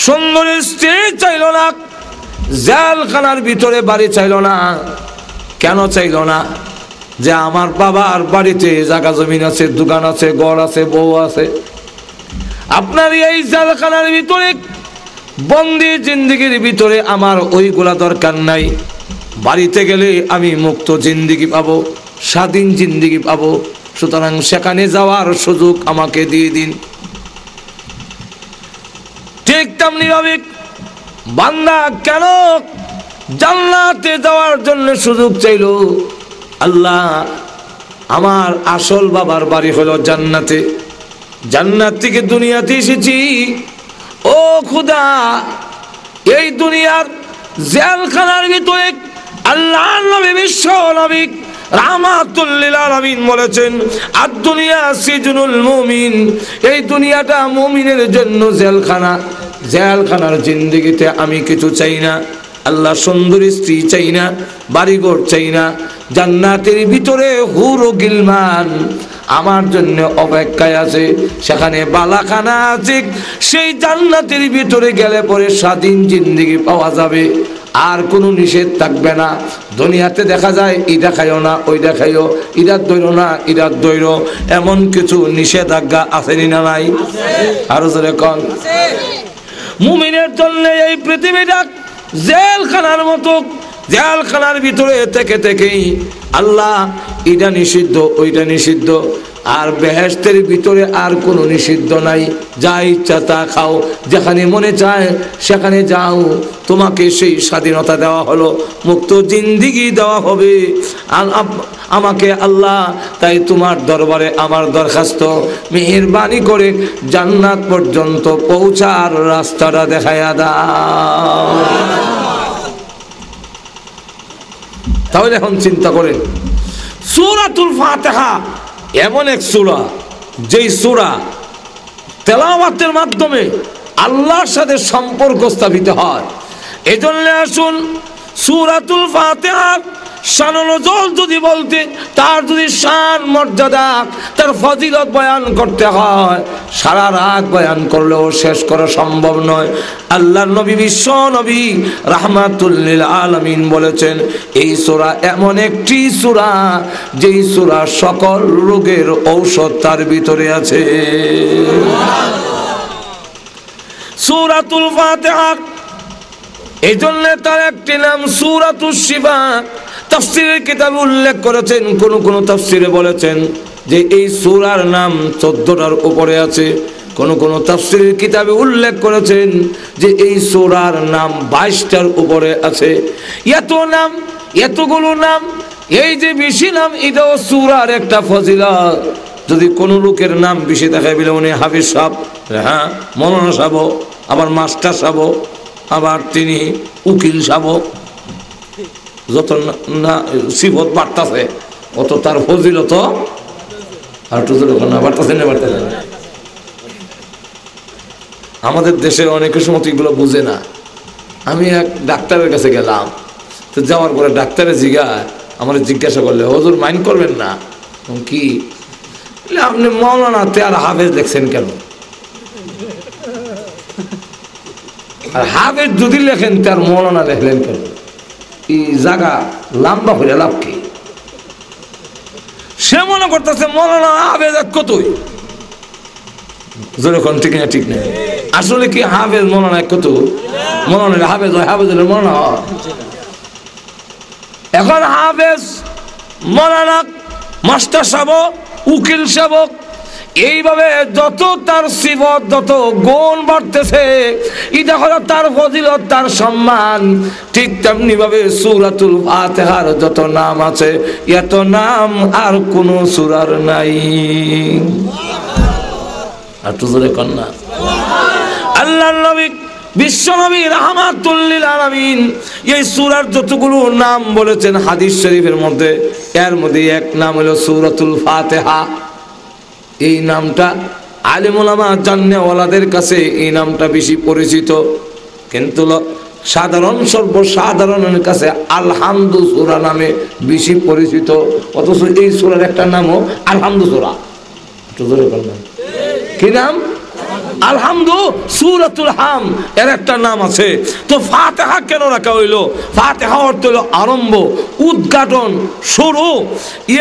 সুন্দরী স্ত্রী চাইল না, জেলখানার ভিতরে বাড়ি চাইল না। কেন চাইল না? যে আমার বাবার বাড়িতে জায়গা জমিন আছে, দোকান আছে, ঘর আছে, বউ আছে। আপনার এই জেলখানার ভিতরে বন্দি জিন্দিগির ভিতরে আমার ওইগুলা দরকার নাই। বাড়িতে গেলে আমি মুক্ত জিন্দিগি পাবো, স্বাধীন জিন্দিগি পাবো। সুতরাং সেখানে যাওয়ার সুযোগ আমাকে দিয়ে দিন। ঠিক তেমনি ভাবে বান্দা কেন জান্নাতে যাওয়ার জন্য সুযোগ চাইল? আল্লাহ, আমার আসল বাবার বাড়ি হলো জান্নাতে, জান্নাত থেকে দুনিয়াতে এসেছি। ও খুদা, এই দুনিয়ার জেলখানার ভিতরে আল্লাহর নবী বিশ্ব নবী রাহমাতুল লিল আলামিন বলেছেন, আর দুনিয়া সিজনুল মুমিন, এই দুনিয়াটা মুমিনের জন্য জেলখানা। জেলখানার জিন্দেগিতে আমি কিছু চাই না। আল্লাহ সুন্দর স্ত্রী চাই না, বাড়িঘর চাই না। জান্নাতের ভিতরে হুর ও গিলমান আমার জন্য অপেক্ষায় আছে, সেখানে বালাখানা আছে। সেই জান্নাতের ভিতরে গেলে পরে স্বাধীন জিন্দেগি পাওয়া যাবে, আর কোনো নিষেধ থাকবে না। দুনিয়াতে দেখা যায় ইটা খাইও না, ওইটা খাইও, ইরাত দৈর না, ইরাত দৈর, এমন কিছু নিষেধাজ্ঞা আসেনি না নাই? আরো জোরে কন। মুমিনের জন্য এই পৃথিবীটা জেলখানার মতো। জেলখানার ভিতরে থেকে থেকেই আল্লাহ এটা নিষিদ্ধ, ওইটা নিষিদ্ধ। আর বেহেশতের ভিতরে আর কোনো নিষিদ্ধ নাই। যা ইচ্ছা তা খাও, যেখানে মনে চায় সেখানে যাও। তোমাকে সেই স্বাধীনতা দেওয়া হলো, মুক্ত জিন্দিগি দেওয়া হবে। আর আমাকে আল্লাহ তাই তোমার দরবারে আমার দরখাস্ত, মেহেরবানি করে জান্নাত পর্যন্ত পৌঁছার রাস্তাটা দেখায়া দাও। তাহলে এখন চিন্তা করেন, সূরাতুল ফাতিহা এমন এক সূরা, যেই সূরা তেলাওয়াতের মাধ্যমে আল্লাহর সাথে সম্পর্ক স্থাপিত হয়। এজন্য আসুন সূরাতুল ফাতিহা শানুল যদি বলতে, তার যদি শান মর্যাদা, তার ফজিলত বয়ান করতে হয়, সারা রাত বয়ান করলেও শেষ করা সম্ভব নয়। আল্লাহর নবী বিশ্ব নবী রাহমাতুল লিল আলামিন বলেছেন, এই সূরা এমন একটি সূরা, যেই সূরা সকল রোগের ঔষধ তার ভিতরে আছে। সূরাতুল ফাতিহা, এই জন্য তার একটি নাম সূরাতুশ শিফা। তাফসীরের কিতাবে উল্লেখ করেছেন, কোন তাফসীরে বলেছেন যে এই সূরার নাম 14টার উপরে আছে। কোন তাফসীরের কিতাবে উল্লেখ করেছেন যে এই সূরার নাম 22টার উপরে আছে। এত নাম, এতগুলো নাম, এই যে বেশি নাম, এটাও সূরার একটা ফজিলত। যদি কোনো লোকের নাম বেশি দেখায় বলে উনি হাফিজ সাহেব, হ্যাঁ মৌলানা সাহেব, আবার মাস্টার সাহেব, আবার তিনি উকিল সাহেব, যত না সিফত বাড়তাছে অত তার ফজিলত আর বাড়তাছে না বাড়তাছে না। আমাদের দেশে অনেকের সময় এগুলো বুঝে না। আমি এক ডাক্তারের কাছে গেলাম, তো যাওয়ার পরে ডাক্তারের আমার জিজ্ঞাসা করলে, হুজুর মাইন্ড করবেন না, কি আপনি মৌলানাতে আর হাফেজ দেখছেন কেন? আর হাফেজ যদি লেখেন তার মৌলানা লেখলেন কেন? এই জায়গা লম্বা হয়ে লাভ কি? সে মনে করতেছে মৌলানা হাফেজ কতই, যখন ঠিক না ঠিক নেই। আসলে কি হাফেজ মৌলানা কত? মৌলানা হাফেজ হয়, হাফেজ হলে মৌলানা হয়। এখন হাফেজ মৌলানা মাস্টার সাহেব, উকিল সাহেব, এইভাবে যত তার সিফত যত গুণ বাড়তেছে, এটা হলো তার ফজিলত, তার সম্মান। ঠিক তেমনি ভাবে সূরাতুল ফাতিহার যত নাম আছে, এত নাম আর কোন সূরার নাই। আর তো জোরে কন্যা আল্লাহর নবী বিশ্বনবী রাহমাতুল লিল আলামিন এই সূরার যতগুলো নাম বলেছেন হাদিস শরীফের মধ্যে, এর মধ্যে এক নাম হলো সূরাতুল ফাতিহা। এই নামটা আলেম ওলামা জান্নেওয়ালাদের কাছে এই নামটা বেশি পরিচিত, কিন্তু সাধারণ সর্বসাধারণের কাছে আলহামদু সূরা নামে বেশি পরিচিত। অথচ এই সূরার একটা নামও আলহামদু সূরা। কি নাম? আলহামদু সূরাতুল হাম এর একটা নাম আছে। তো ফাতিহা কেন রাখা হইলো? ফাতিহা অর্থ হলো আরম্ভ, উদ্ঘাটন, শুরু।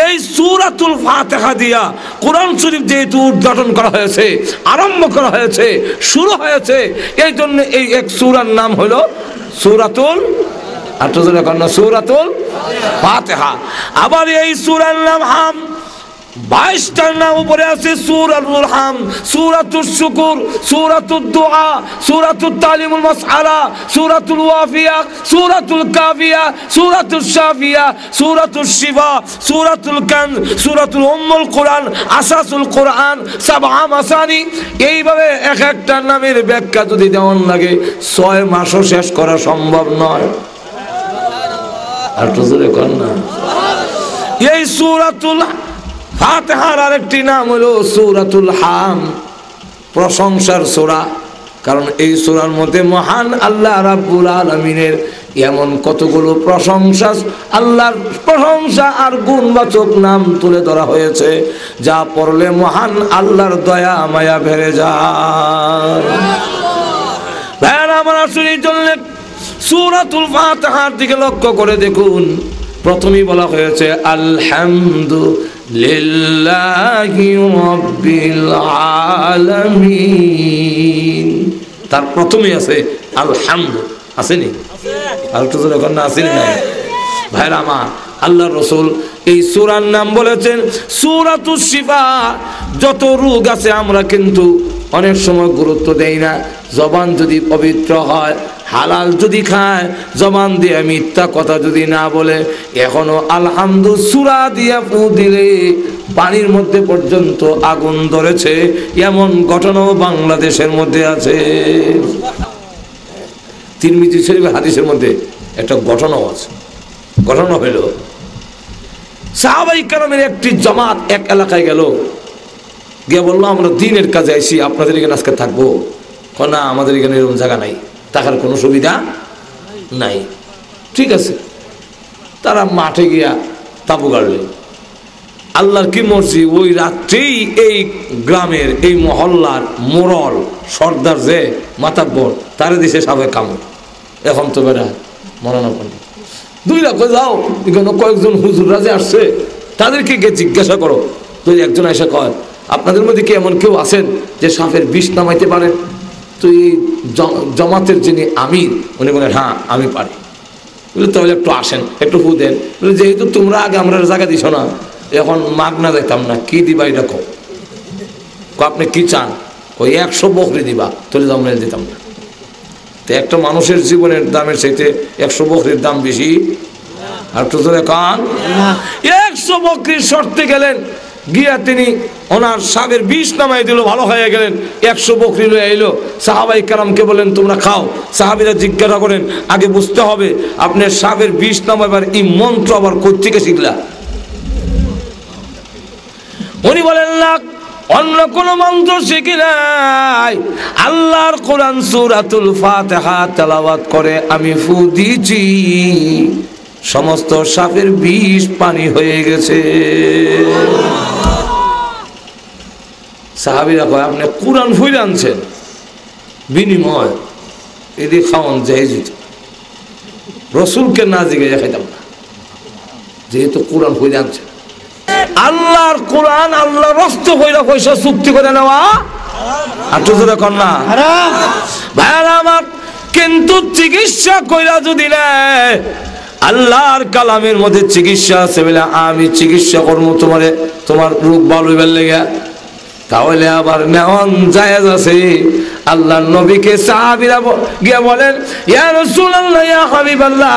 এই সূরাতুল ফাতিহা দিয়া কোরআন শরীফ যেহেতু উদ্ঘাটন করা হয়েছে, আরম্ভ করা হয়েছে, শুরু হয়েছে, এই জন্য এই এক সূরার নাম হলো সূরাতুল সূরাতুল ফাতিহা। আবার এই সূরার নাম হাম, 22টার নাম উপরে আছে সূরাতুল হাম, সূরাতুল শুকুর, সূরাতুদ দুআ, সূরাতুত তালিমুল মাসআলা, সূরাতুল ওয়াফিয়া, সূরাতুল কাফিয়া, সূরাতুল শাফিয়া, সূরাতুল শিফা, সূরাতুল কান, সূরাতুল উম্মুল কুরআন, আসাসুল কুরআন, সাবআ মাসানি। এইভাবে এক একটা নামের ব্যাখ্যা যদি দেওয়ান লাগে 6 মাসও শেষ করা সম্ভব নয়। আর তো জোরে কর না। এই সূরাতুল ফাতিহার আরেকটি নাম হলো সূরাতুল হাম, প্রশংসার সূরা। কারণ এই সূরার মধ্যে মহান আল্লাহ রাব্বুল আলামিনের এমন কতগুলো প্রশংসা, আল্লাহর প্রশংসা আর গুণবাচক নাম তুলে ধরা হয়েছে, যা পড়লে মহান আল্লাহর দয়া মায়া বেড়ে যায়। ভাইরা আমার, আসলে জন্য সূরাতুল ফাতিহার দিকে লক্ষ্য করে দেখুন, প্রথমেই বলা হয়েছে আলহামদুলিল্লাহি রাব্বিল আলামিন। তার প্রথমেই আছে আলহামদু, আসেনি? আর তো যখন না আসেনি না ভাইরা আমার, আল্লাহর রাসূল এই সূরার নাম বলেছেন সূরাতুশ শিফা। যত রোগ আছে আমরা কিন্তু অনেক সময় গুরুত্ব দেই না। জবান যদি পবিত্র হয়, হালাল যদি খায়, জবান দিয়ে মিথ্যা কথা যদি না বলে, এখনো আলহামদু সূরা দিয়া ফু দিলে পানির মধ্যে পর্যন্ত আগুন ধরেছে, এমন ঘটনাও বাংলাদেশের মধ্যে আছে। তিরমিজি শরীফের হাদিসের মধ্যে একটা ঘটনাও আছে। ঘটনা হইল, সাহাবায়ে কেরামের একটি জামাত এক এলাকায় গেল, গিয়ে বললো আমরা দিনের কাজে আইছি, আপনাদের এখানে আজকে থাকবো। না, আমাদের এখানে এরকম জায়গা নাই, থাকার কোনো সুবিধা নাই। ঠিক আছে, তারা মাঠে গিয়া তাবু গাড়লেন। আল্লাহর কি মর্জি, ওই রাত্রেই এই গ্রামের এই মহল্লার মোড়ল সর্দার যে মাতাব্বর, তার দিছে সাবে কামড়। এখন তো বেড়া মরানো পড়ে 2 লাখ যাও, এখানে কয়েকজন হুজুররা যে আসছে তাদেরকে গিয়ে জিজ্ঞাসা করো। তো একজন এসে কয়, আপনাদের মধ্যে কি এমন কেউ আছেন যে সাপের বিষ নামাইতে পারেন? তো এই জমাতের যিনি আমির, উনি বলেন হ্যাঁ আমি পারি। বলে তাহলে একটু আসেন, একটু ফু দেন। বলে যেহেতু তোমরা আগে আমরা জায়গা দিছ না, এখন মাগনা যাইতাম না, কি দিবা এটা কো? আপনি কি চান? ওই 100 বকরি দিবা, তাহলে আমরা দিতাম না। তো একটা মানুষের জীবনের দামের চাইতে 100 বকরির দাম বেশি। আর তো ধরে কান 100 বকরির শর্তে গেলেন, গিয়া তিনি ওনার সাবের বিষ নামাই দিল, ভালো হয়ে গেলেন। 100 বকরি লয়ে এলো, সাহাবায়ে কেরামকে বলেন তোমরা খাও। সাহাবীরা জিজ্ঞাসা করেন, আগে বুঝতে হবে আপনার সাবের বিষ নামাইবার এই মন্ত্র আবার কোথা থেকে শিখলা? উনি বলেন না, অন্য কোন মন্ত্র শিখি নাই। আল্লাহর কোরআন সূরাতুল ফাতিহা তেলাওয়াত করে আমি ফু দিয়েছি, সমস্ত সাপের বিষ পানি হয়ে গেছে। সাহাবীরা কয় আপনি কোরআন ফুইরা আনছেন, বিনিময় এদিকে খাওয়ান জায়েজ হইত, রসুলকে না জিজ্ঞাসা খাইতাম না, যেহেতু কোরআন ফুইরা আনছেন। আল্লাহর কোরআন আল্লাহ রস্ত কইরা পয়সা চুক্তি করে নেওয়া আর তো জোরে কর না ভাইরা আমার। কিন্তু চিকিৎসা কইরা যদি নেয়, আল্লাহর কালামের মধ্যে চিকিৎসা আছে বলে আমি চিকিৎসা করবো তোমারে, তোমার রোগ ভালো হইবার লেগে, তাহলে আবার নেওয়ান জায়েজ আছে। আল্লাহর নবীকে সাহাবীরা গিয়ে বলেন ইয়া রাসূলুল্লাহ ইয়া হাবিবাল্লাহ,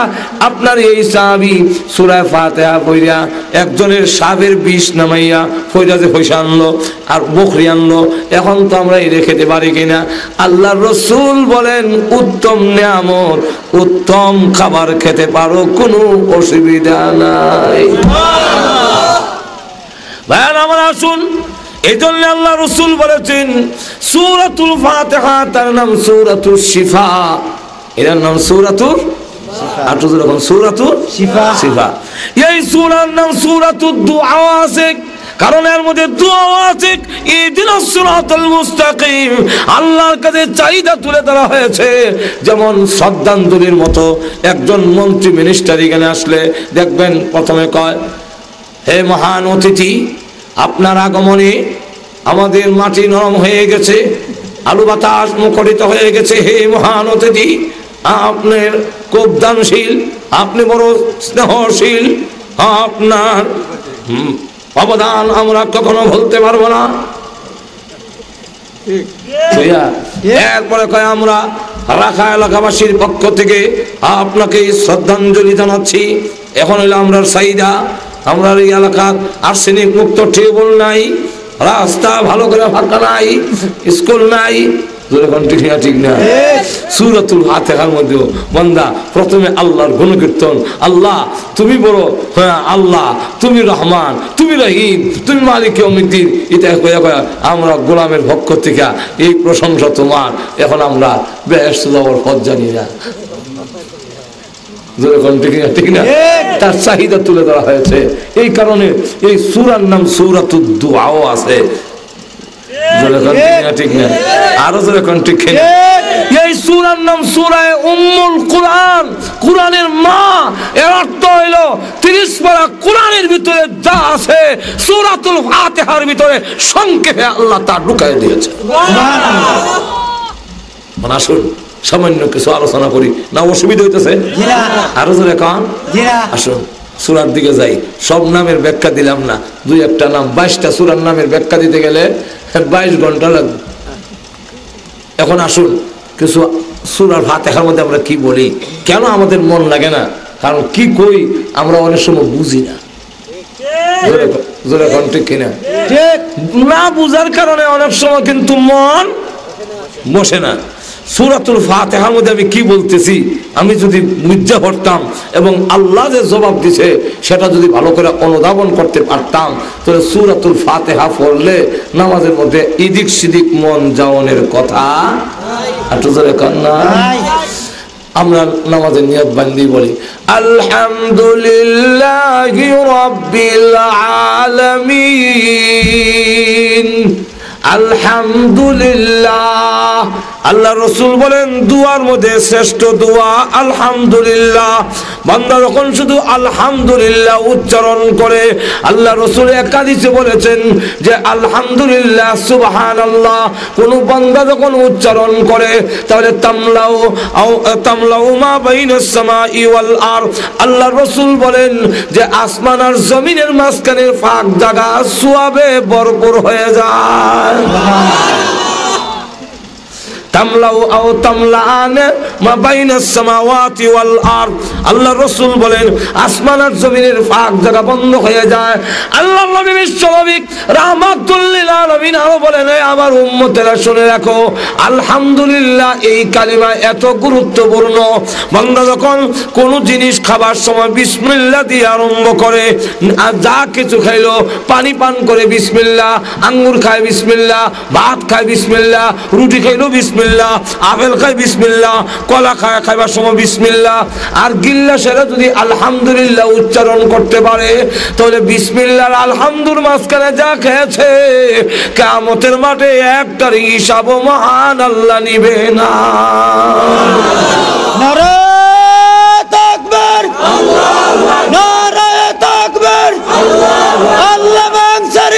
আপনার এই সাহাবী সূরা ফাতিহা পড়িয়া একজনের সাপের বিষ নামাইয়া পয়সা যে পয়সা আনলো আর বকরি আনলো, এখন তো আমরা এটা খেতে পারি কিনা? আল্লাহর রাসূল বলেন উত্তম নিয়ামত, উত্তম খাবার খেতে পারো, কোনো অসুবিধা নাই। ভাইরা আমার আসুন, এই জন্য আল্লাহ রাসূল বলেছেন সূরাতুল ফাতিহা তার নাম সূরাতুল শিফা, এর নাম সূরাতুল সূরাতুল শিফা। এই সূরার নাম সূরাতুদ দুআ আছে, কারণ এর মধ্যে দোয়া আছে, ইহদিনাস সিরাতাল মুস্তাকিম, আল্লাহর কাছে চাহিদা তুলে ধরা হয়েছে। যেমন শ্রদ্ধাঞ্জলির মতো একজন মন্ত্রী মিনিস্টার এখানে আসলে দেখবেন প্রথমে কয় হে মহান অতিথি, আপনার আগমনে আমাদের মাটি নরম হয়ে গেছে, আলু বাতাস মুখরিত হয়ে গেছে। হে মহান অতিথি, আপনার খুব দানশীল, আপনি বড় স্নেহশীল, আপনার অবদান আমরা কখনো ভুলতে পারবো না। এরপরে কয় আমরা রাখা এলাকাবাসীর পক্ষ থেকে আপনাকে শ্রদ্ধাঞ্জলি জানাচ্ছি। এখন হইলো আমরা চাহিদা, আমরা এই এলাকার আর্সেনিক মুক্ত টেবল নাই, রাস্তা ভালো করে ফাঁকা নাই, স্কুল নাই, ঠিক না? সূরাতুল ফাতিহার মধ্যে বান্দা প্রথমে আল্লাহর গুণকীর্তন, আল্লাহ তুমি বড়, হ্যাঁ আল্লাহ তুমি রহমান, তুমি রহিম, তুমি মালিক ইয়াউমিদ্দিন, এটা কয়া কয়া আমরা গোলামের পক্ষ থেকে এই প্রশংসা তোমার। এখন আমরা বেহেশতে যাওয়ার পথ জানি না, ঠিক না? তার চাহিদা তুলে ধরা হয়েছে। এই কারণে এই সূরার নাম সূরাতুদ দুআও আছে, ঠিক না? আরো যেরকম ঠিক। এই সূরার নাম সূরায়ে উম্মুল কুরআন, কুরআনের মা। এর অর্থ হইলো 30 পারা কুরআনের ভিতরে যা আছে সূরাতুল ফাতিহার ভিতরে সংক্ষেপে আল্লাহ তা ঢুকায় দিয়েছে। সুবহানাল্লাহ। আসুন সামান্য কিছু আলোচনা করি, না অসুবিধা হইতেছে? আরো জোরে কান। আসুন সূরার দিকে যাই। সব নামের ব্যাখ্যা দিলাম না, দুই একটা নাম, 22টা সূরার নামের ব্যাখ্যা দিতে গেলে 22 ঘন্টা লাগবে। এখন আসুন কিছু সূরার ফাতিহার মধ্যে আমরা কি বলি, কেন আমাদের মন লাগে না? কারণ কি কই আমরা অনেক সময় বুঝি না। জোরে কোন ঠিক কিনা? না বুঝার কারণে অনেক সময় কিন্তু মন বসে না। সূরাতুল ফাতিহার মধ্যে আমি কি বলতেছি আমি যদি বুঝতে পারতাম এবং আল্লাহ যে জবাব দিছে সেটা যদি ভালো করে অনুধাবন করতে পারতাম, তাহলে সূরাতুল ফাতিহা পড়লে নামাজের মধ্যে এদিক সেদিক মন যাওয়ানোর কথা একটু জোরে কান্না। আমরা নামাজের নিয়ত বান্ধি বলি আলহামদুলিল্লাহি রাব্বিল আলামিন, আলহামদুলিল্লাহ। আল্লাহ রাসূল বলেন দুয়ার মধ্যে শ্রেষ্ঠ দোয়া আলহামদুলিল্লাহ। বান্দা যখন শুধু আলহামদুলিল্লাহ উচ্চারণ করে, আল্লাহ রাসূল এক হাদিসে বলেছেন যে আলহামদুলিল্লাহ সুবহানাল্লাহ কোন বান্দা যখন উচ্চারণ করে তাহলে তামলাউ মা বাইনাস সামাই ওয়াল আরদ, আল্লাহ রাসূল বলেন যে আসমান আর জমিনের মাঝখানের ফাঁক জায়গা সওয়াবে ভরপুর হয়ে যায়। তামলাউ আও তামলান মা বাইনাস সামাওয়াতি ওয়াল আরদ, আল্লাহ রাসূল বলেন আসমান আর জমিনের ফাঁক জায়গা বন্ধ হয়ে যায়। আল্লাহ নবী বিশ্বনবী রাহমাতুল লিল আলামিন আরো বলেন, আমার উম্মতেরা শুনে রাখো, আলহামদুলিল্লাহ এই কালিমা এত গুরুত্বপূর্ণ। বান্দা যখন কোন জিনিস খাবার সময় বিসমিল্লাহ দিয়ে আরম্ভ করে, আর যা কিছু খাইলো, পানি পান করে বিসমিল্লাহ, আঙ্গুর খায় বিসমিল্লাহ, ভাত খায় বিসমিল্লাহ, রুটি খাইলো বিসমিল্লাহ, আপেল খায় বিসমিল্লাহ, কলা খাইবার সময় বিসমিল্লাহ, আর গিল্লা সেরা যদি আলহামদুলিল্লাহ উচ্চারণ করতে পারে, তাহলে বিসমিল্লাহ আলহামদুর মাঝখানে যা খেয়েছে কিয়ামতের মাঠে একটার হিসাব মহান আল্লাহ নিবে না। নারে তাকবীর, নারে তাকবীর, আল্লাহু আকবার,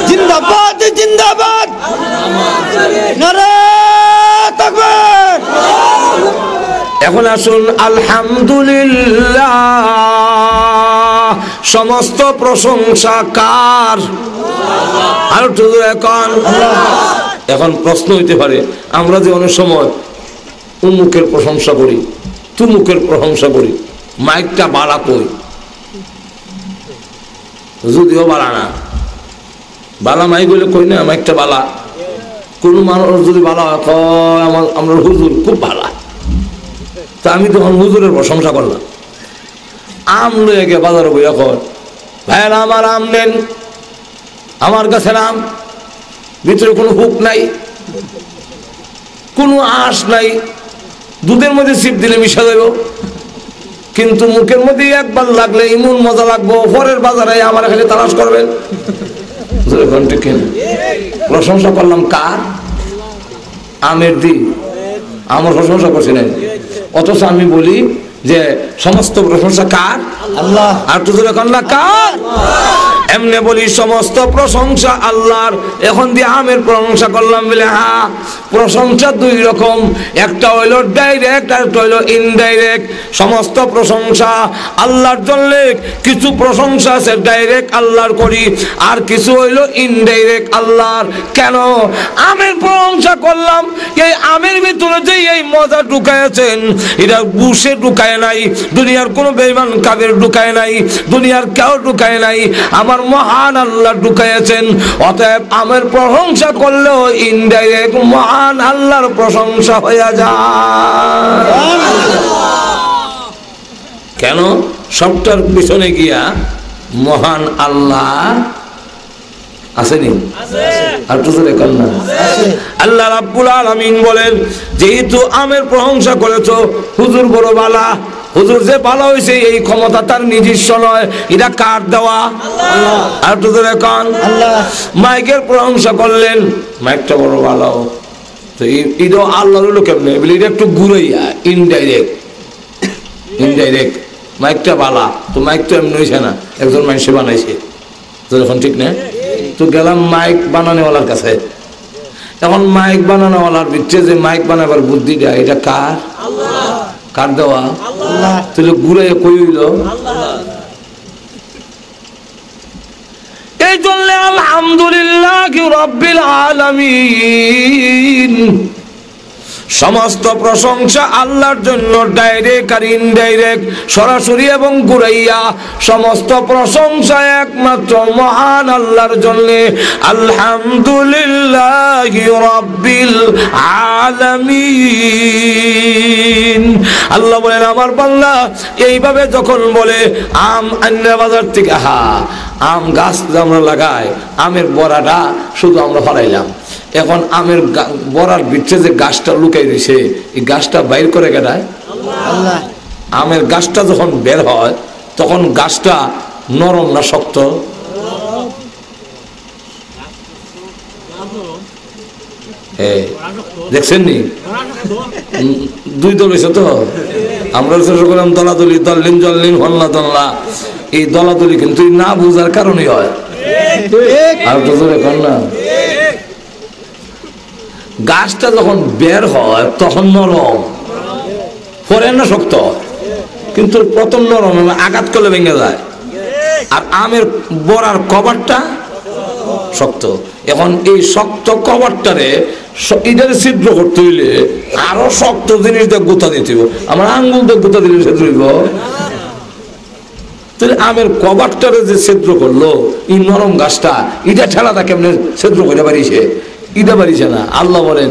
জিন্দাবাদ জিন্দাবাদ, নারে তাকবীর। এখন আসুন, আলহামদুলিল্লাহ সমস্ত প্রশংসা কার? আর এখন প্রশ্ন হইতে পারে, আমরা যে অনেক সময় উমুকের প্রশংসা করি, তুমুকের প্রশংসা করি, মাইকটা বাড়া কই? যদিও বাড়া না, বালা মাইক হইলে কই না মাইকটা বালা। কোন মানুষ যদি বালা হয়, আমরা হুজুর খুব ভালা, তা আমি তখন হুজুরের প্রশংসা করলাম। আম লয়ে গে বাজারে বইয়া কর, ভাইয়ের আমার আম নেন, আমার কাছে আম, ভিতরে কোনো হুক নাই, কোনো আঁশ নাই, দুধের মধ্যে চিপ দিলে মিশা যাইব, কিন্তু মুখের মধ্যে একবার লাগলে এমন মজা লাগবো, পরের বাজারে আমার খালি তালাশ করবেন। প্রশংসা করলাম কার? আমের দি, আমার প্রশংসা করছি না। অথচ আমি বলি যে সমস্ত প্রশংসা কার? আল্লাহ। আর তুই না কার? এমনি বলি সমস্ত প্রশংসা আল্লাহর। এখন দিয়ে আমের প্রশংসা করলাম বলে, হ্যাঁ প্রশংসা দুই রকম, একটা হইল ডাইরেক্ট আর একটা হইল ইনডাইরেক্ট। সমস্ত প্রশংসা আল্লাহর জন্য, কিছু প্রশংসা আছে ডাইরেক্ট আল্লাহর করি, আর কিছু হইল ইনডাইরেক্ট আল্লাহর। কেন আমের প্রশংসা করলাম? এই আমের ভিতরে যে এই মজা ঢুকাইছেন, এটা বুসে ঢুকায় নাই, দুনিয়ার কোনো বেঈমান কাফের ঢুকায় নাই, দুনিয়ার কেউ ঢুকায় নাই, আমার মহান আল্লাহ ঢুকাইছেন। অতএব আমের প্রশংসা করলেও ইনডাইরেক্ট মহান আল্লাহর প্রশংসা হয়ে যায়। কেন? সবটার পিছনে গিয়া মহান আল্লাহ আসেনি? আর তো দেখেন না, আল্লাহ রাব্বুল আলামিন বলেন, যেহেতু আমের প্রশংসা করেছো, হুজুর বড় বালা, হুজুর যে ভালো হয়েছে এই ক্ষমতা তার নিজস্ব নয়, এটা কার দেওয়া? আর তো দেখেন, মাইকের প্রশংসা করলেন, মাইকটা বড় ভালো, তো এটা আল্লাহর হলো কেমনে? এটা একটু ঘুরাইয়া ইনডাইরেক্ট, ইনডাইরেক্ট মাইকটা বালা, তো মাইক তো এমনি হয়েছে না, একজন মানুষে বানাইছে, তো এখন ঠিক না? তো গেলাম মাইক বানানোওয়ালার কাছে। এখন মাইক বানানোওয়ালার ভিতরে যে মাইক বানাবার বুদ্ধিটা, এটা কার? কার দেওয়া? তাহলে ঘুরাইয়া কই হইল? এই জন্য আলহামদুলিল্লাহ রাব্বিল আলামিন, সমস্ত প্রশংসা আল্লাহর জন্য, ডাইরেক্ট আর ইনডাইরেক্ট, সরাসরি এবং ঘুরাইয়া, সমস্ত প্রশংসা একমাত্র মহান আল্লাহর জন্য। আলহামদুলিল্লাহ রাব্বিল আলামিন। আল্লাহ বলেন, আমার বান্দা এইভাবে যখন বলে, আম আন্না বাজার থেকে, আম গাছ আমরা লাগাই, আমের বড়াটা শুধু আমরা ফলাইলাম, এখন আমের বড়ার ভিতরে যে গাছটা লুকাই রয়েছে, এই গাছটা বাইর করে গেটায় আল্লাহ। আমের গাছটা যখন বের হয়, তখন গাছটা নরম না শক্ত? দেখছেন নি? দুই দল হয়েছে তো, আমরা চেষ্টা করলাম দলাদলি, দল্লিন জল্লিন হল্লা দল্লা, এই দলাদলি কিন্তু না বুঝার কারণে হয়। আর তো এখন না, গাছটা যখন বের হয় তখন নরম, পরে না শক্ত, কিন্তু প্রথম নরম, আঘাত করলে ভেঙে যায়। আর আমের বড়ার কভারটা শক্ত। এখন এই শক্ত কভারটারে এটারে ছিদ্র করতে হইলে আরো শক্ত জিনিস দিয়ে গুতা দিতে হবে। আমার আঙ্গুল দিয়ে গুতা দিলে ছিদ্র হইব? তাহলে আমের কভারটারে যে ছিদ্র করলো এই নরম গাছটা, এটা ঠেলাটা কেমনে ছিদ্র করে পারিছে? এটা পারিছে না। আল্লাহ বলেন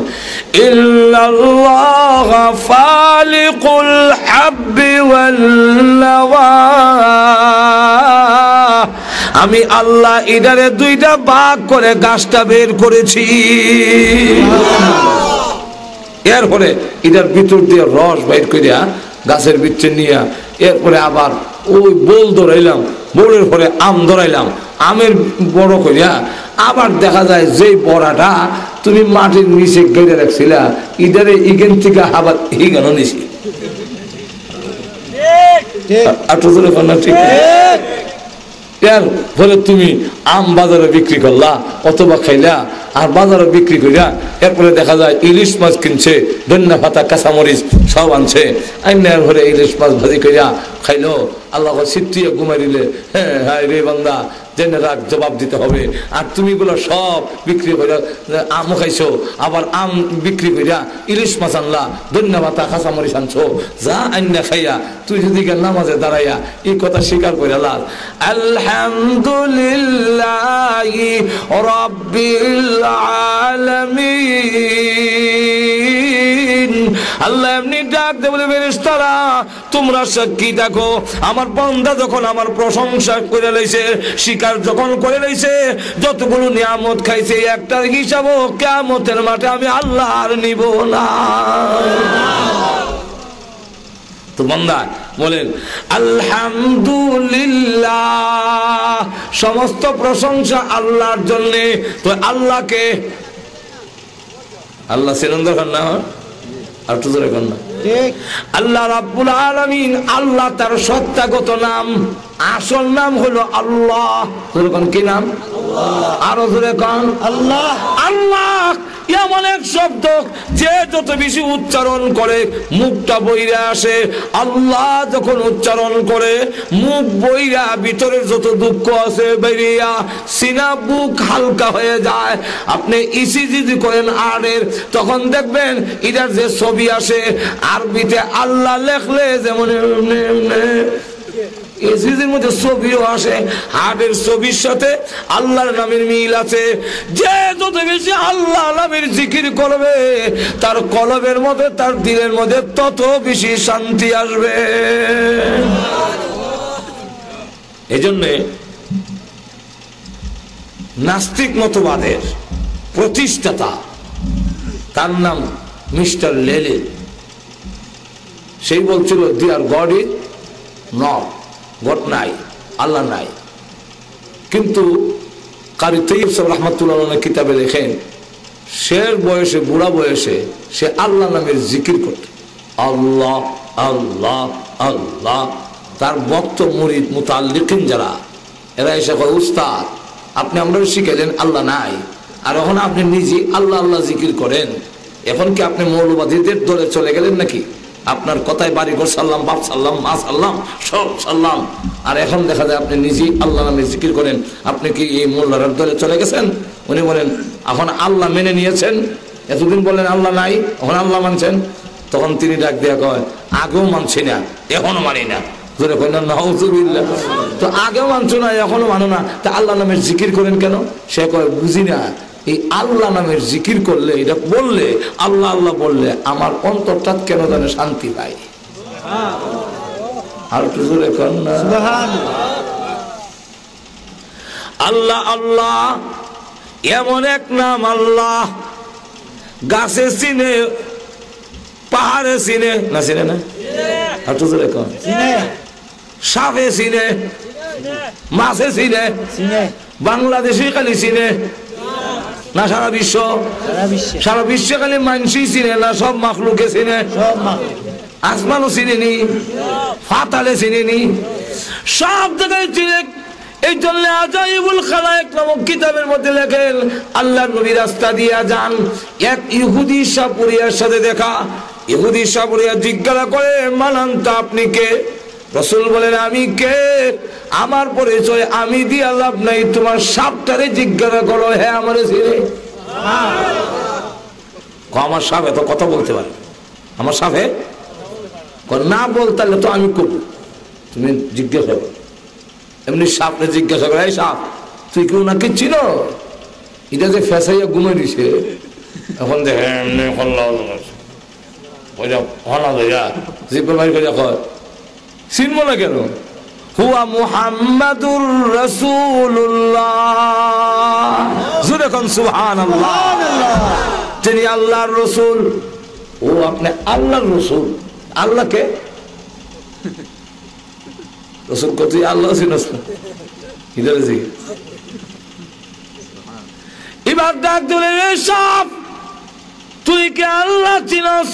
ইল্লাল্লাহ ফালিকুল হাব্বি ওয়াল নাওয়া, আমি আল্লাহ এটারে দুইটা ভাগ করে গাছটা বের করেছি। এরপরে এটার ভিতর দিয়ে রস বাইর করিয়া গাছের ভিতরে নিয়ে এরপরে আবার ওই বোল ধরাইলাম, বোলের পরে আম ধরাইলাম, আমের বড় করিয়া আবার দেখা যায় যে বড়াটা তুমি মাটির নিচে গেড়ে রাখছিলা ইদারে ইগেন থেকে আবার ইগানো নিছি। এরপরে তুমি আম বাজারে বিক্রি করলা অথবা খাইলা, আর বাজারে বিক্রি করিয়া এরপরে দেখা যায় ইলিশ মাছ কিনছে, ধনিয়া পাতা কাঁচামরিচ সব আনছে, আইনার ঘরে ইলিশ মাছ ভাজি করিয়া খাইলো। আল্লাহ সিটিয়ে ঘুমাই দিলে, হ্যাঁ হ্যাঁ রে বান্দা জেনে রাখ, জবাব দিতে হবে। আর তুমি গুলো সব বিক্রি করিয়া আম খাইছো, আবার আম বিক্রি করিয়া ইলিশ মাছ আনলা, ধনিয়া পাতা কাঁচামরিচ আনছো, যা আইনা খাইয়া তুই যদি নামাজে দাঁড়াইয়া এই কথা স্বীকার করে লাল আলহামদুলিল্লাহি রাব্বিল আলামিন। আল্লাহ এমনি ডাক দে বলে, ফেরেশতারা তোমরা সাক্ষী দেখো, আমার বান্দা যখন আমার প্রশংসা করে লইছে, স্বীকার যখন করে লইছে, যতগুলো নিয়ামত খাইছে একটার হিসাবও কিয়ামতের মাঠে আমি আল্লাহ আর নিব না। তো বান্দা বলেন আলহামদুলিল্লাহ, সমস্ত প্রশংসা আল্লাহর জন্য। তো আল্লাহকে আল্লাহ সিরন্দর খান্না আর তো ধরে খান্না আল্লাহ রাব্বুল আলামিন, আল্লাহ তার সত্তাগত নাম, আসল নাম হলো আল্লাহ। কি নাম? আরো ধরে কান আল্লাহ। আল্লাহ এমন এক শব্দ যে যত বেশি উচ্চারণ করে মুখটা বইরা আসে। আল্লাহ যখন উচ্চারণ করে মুখ বইরা ভিতরের যত দুঃখ আছে বেরিয়া সিনা বুক হালকা হয়ে যায়। আপনি ইসিজি যদি করেন আরের, তখন দেখবেন এটার যে ছবি আসে আরবিতে আল্লাহ লেখলে যেমন এসিজির মধ্যে ছবিও আসে, হার্টের ছবির সাথে আল্লাহর নামের মিল আছে। যে যত বেশি আল্লাহ নামের জিকির করবে তার কলবের মধ্যে, তার দিলের মধ্যে তত বেশি শান্তি আসবে। এই জন্যে নাস্তিক মতবাদের প্রতিষ্ঠাতা, তার নাম মিস্টার লেলিন। সেই বলছিল দিয়ার গড ইজ নট, গড নাই, আল্লাহ নাই। কিন্তু কারি তৈয়ব সাহেব রহমাতুল্লাহ কিতাবে লেখেন, শের বয়সে, বুড়া বয়সে সে আল্লাহ নামের জিকির করত, আল্লাহ আল্লাহ আল্লাহ। তার ভক্ত মুরিদ মুতাল্লিকিন যারা, এরা এসে কয় উস্তাদ আপনি আমরা শিখাইলেন আল্লাহ নাই, আর এখন আপনি নিজে আল্লাহ আল্লাহ জিকির করেন, এখন কি আপনি মৌলবাদীদের দলে চলে গেলেন নাকি? আপনার কথায় বাড়ি ঘর সাল্লাম, বাপ সাল্লাম, মা সাল্লাম, সব সাল্লাম, আর এখন দেখা যায় আপনি নিজেই আল্লাহ নামে জিকির করেন, আপনি কি এই মোল্লার দলে চলে গেছেন? উনি বলেন এখন আল্লাহ মেনে নিয়েছেন, এতদিন বলেন আল্লাহ নাই, এখন আল্লাহ মানছেন। তখন তিনি ডাক দেয়া কয়, আগেও মানছি না, এখনো মানি না। তো আগেও মানছো না, এখনো মানো না, তা আল্লাহ নামের জিকির করেন কেন? সে কয় বুঝি না, এই আল্লাহ নামের জিকির করলে, এটা বললে, আল্লাহ আল্লাহ বললে আমার অন্তরটা কেন জানে শান্তি পাই। আর একটু জোরে কর না। আল্লাহ আল্লাহ এমন এক নাম, আল্লাহ গাছে চিনে, পাহাড়ে চিনে না, চিনে না? আর একটু জোরে কর। সাপে চিনে, মাছে চিনে, বাংলাদেশি খালি চিনে না সারা বিশ্ব? সারা বিশ্ব খালি মানুষই চিনে না, সব মাখলুকে চিনে। আসমানও চিনেনি, ফাতালে চিনেনি, সব জায়গায় চিনে। এই জন্য আজাইবুল খালায়েক নামক কিতাবের মধ্যে লেখেন, আল্লাহর নবী রাস্তা দিয়া যান, এক ইহুদি সাপুরিয়ার সাথে দেখা। ইহুদি সাপুরিয়া জিজ্ঞাসা করে, মানান্তা আপনি কে? রাসূল বলেন আমি কে, আমার পরিচয় আমি দিয়া লাভ নাই, তোমার সাপটারে জিজ্ঞাসা করো, হ্যাঁ আমারে চিনে। আমার সাপ এত কথা বলতে পারে, আমার সাপে না বলতে তো আমি করব, তুমি জিজ্ঞাসা করো। এমনি সাপরে জিজ্ঞাসা করে, এই সাপ তুই কেউ নাকি চিনো? এটা যে ফেসাইয়া ঘুমে দিছে, এখন দেখে চিনবো না কেন? হুয়া মুহাম্মাদুর রাসূলুল্লাহ, জোরে কোন সুবহানাল্লাহ। তিনি আল্লাহর রাসূল। ও আপনি আল্লাহর রাসূল? আল্লাহকে রাসূল কত আল্লাহ চিনস না? ইদারে জি এবার ডাক দিলে, সব তুই কি আল্লাহ চিনস?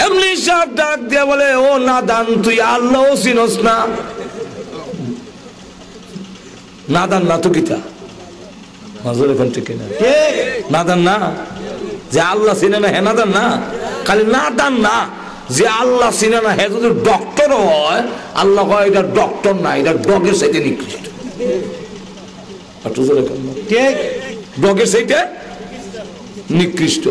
এমনি সব ডাক দিয়ে বলে, ও নাদান তুই আল্লাহ চিনস না? নাদান না তো কিতা মাজুর এখন ঠিক না, নাদান না যে আল্লাহ চিনে না, হে নাদান না। খালি নাদান না যে আল্লাহ চিনে না, হে যদি ডক্টর হয়, আল্লাহ হয় এটা ডক্টর না, এটা ডগের সাইতে নিকৃষ্ট। ডগের সাইতে নিকৃষ্ট।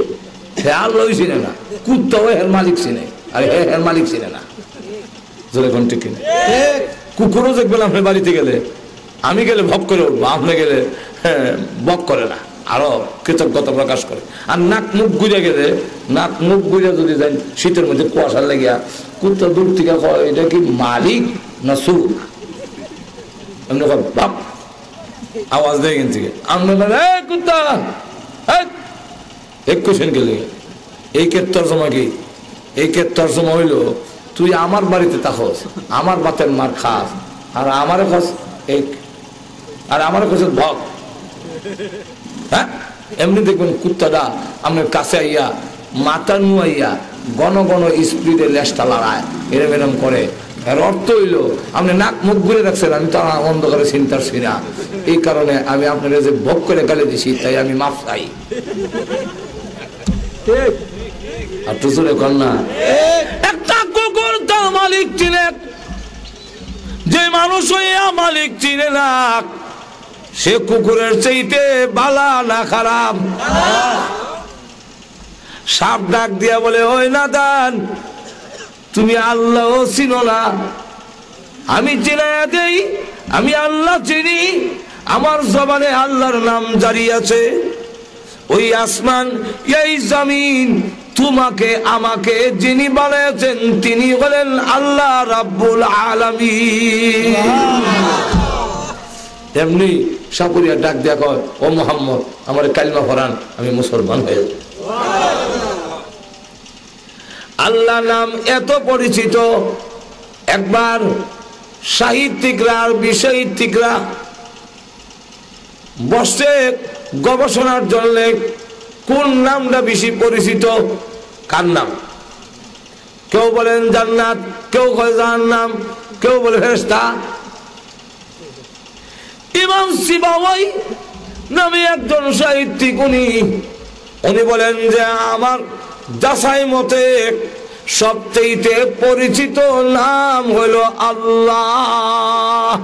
হে আল্লাহ চিনে না, কুত্তা হয় হের মালিক চিনে, আর হে হের মালিক চিনে না। ঠিক কিনা? কুকুরও দেখবেন আপনার বাড়িতে গেলে, আমি গেলে ভক করে উঠবো, আপনি গেলে বক করে না, আরো কৃতজ্ঞতা প্রকাশ করে। আর নাক মুখ গুঁজে গেলে, নাক মুখ গুঁজে যদি যাই শীতের মধ্যে কুয়াশার লেগিয়া, কুত্তা দূর থেকে কয় এটা কি মালিক না সুর? এমনি বাপ আওয়াজ দেয় এখান থেকে, আপনি কুত্তা এক কোশ্চেন গেলে এই কে তর্জমা কি? এই কে তর্জমা হইল তুই আমার বাড়িতে থাকস, আমার বাতের মার খাস, আর আমারে খাস এক, আর আমারে খাস ভক। হ্যাঁ, এমনি দেখবেন কুত্তাটা আপনার কাছে আইয়া মাথা নুয়াইয়া ঘন ঘন স্পিডে লেজটা লড়ায়, এরম এরম করে। এর অর্থ হইল আপনি নাক মুখ ঘুরে রাখছেন, আমি তো অন্ধকারে চিন্তার ছিনা, এই কারণে আমি আপনার যে ভোগ করে গালি দিছি, তাই আমি মাফ চাই। আর তো চলে কর না, একটা কুকুর তার মালিক চিনে, যে মানুষ হইয়া মালিক চিনে না, সে কুকুরের চাইতে বালা না খারাপ। সাপ ডাক দিয়া বলে, ওই নাদান তুমি আল্লাহ চিনো না? আমি চিনাইয়া দেই, আমি আল্লাহ চিনি, আমার জবানে আল্লাহর নাম জারি আছে। ওই আসমান, এই জমিন, তোমাকে আমাকে যিনি বানিয়েছেন তিনি হলেন আল্লাহ রাব্বুল আলামিন। এমনি সাপুরিয়া ডাক দিয়া কয়, ও মুহাম্মদ আমার কালিমা পড়ান, আমি মুসলমান হয়ে যাব। আল্লাহ নাম এত পরিচিত, একবার সাহিত্যিকরা আর বিসাহিত্যিকরা বসে গবেষণার জন্য কোন নামটা বেশি পরিচিত, কার নাম? কেউ বলেন জান্নাত, কেউ বলে জাহান্নাম, কেউ বলে ফেরেশতা। ইমাম সিবাওয়াই নামে একজন সাহিত্যিক, উনি বলেন যে আমার যাচাই মতে সবচেয়ে পরিচিত নাম হলো আল্লাহ।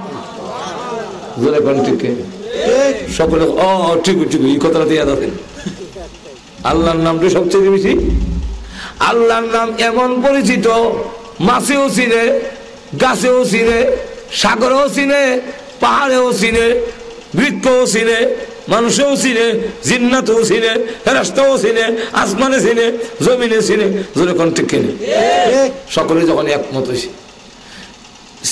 সকলে ও ঠিক ঠিক, এই কথাটা দিয়ে দেন। আল্লাহর নামটা সবচেয়ে বেশি। আল্লাহর নাম এমন পরিচিত, মাছেও চিনে, গাছেও চিনে, সাগরেও চিনে, পাহাড়েও চিনে, বৃক্ষও চিনে, মানুষও চিনে, জিন্নাতও চিনে, ফেরেশতাও চিনে, আসমানে চিনে, জমিনে চিনে। জোরে কোন ঠিক কিনে? সকলে যখন একমত হয়েছে,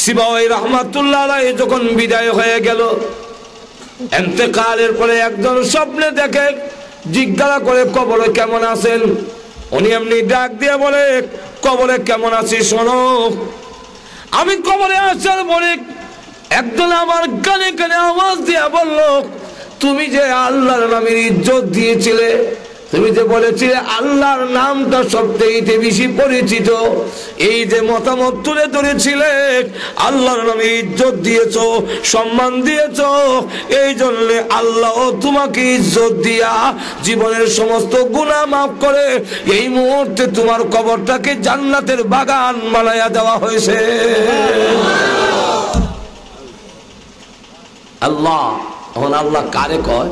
সিবাওয়াই রহমাতুল্লাহ আলাইহি যখন বিদায় হয়ে গেল, ইন্তেকালের পরে একজন স্বপ্নে দেখে, জিজ্ঞাসা করে কবরে কেমন আছেন? উনি এমনি ডাক দিয়ে বলে, কবরে কেমন আছি শোনো। আমি কবরে আসার পরে একজন আমার কানে কানে আওয়াজ দিয়া বলল, তুমি যে আল্লাহর নামের ইজ্জত দিয়েছিলে, তুমি যে বলেছিলে আল্লাহর নামটা সবচেয়ে বেশি পরিচিত, এই যে মতামত তুলে ধরেছিলে, আল্লাহর নামে ইজ্জত দিয়েছো, সম্মান দিয়েছো, এই জন্য আল্লাহ তোমাকে ইজ্জত দিয়া জীবনের সমস্ত গুনাহ মাফ করে এই মুহূর্তে তোমার কবরটাকে জান্নাতের বাগান বানায়া দেওয়া হয়েছে। আল্লাহ, এখন আল্লাহ কারে কয়?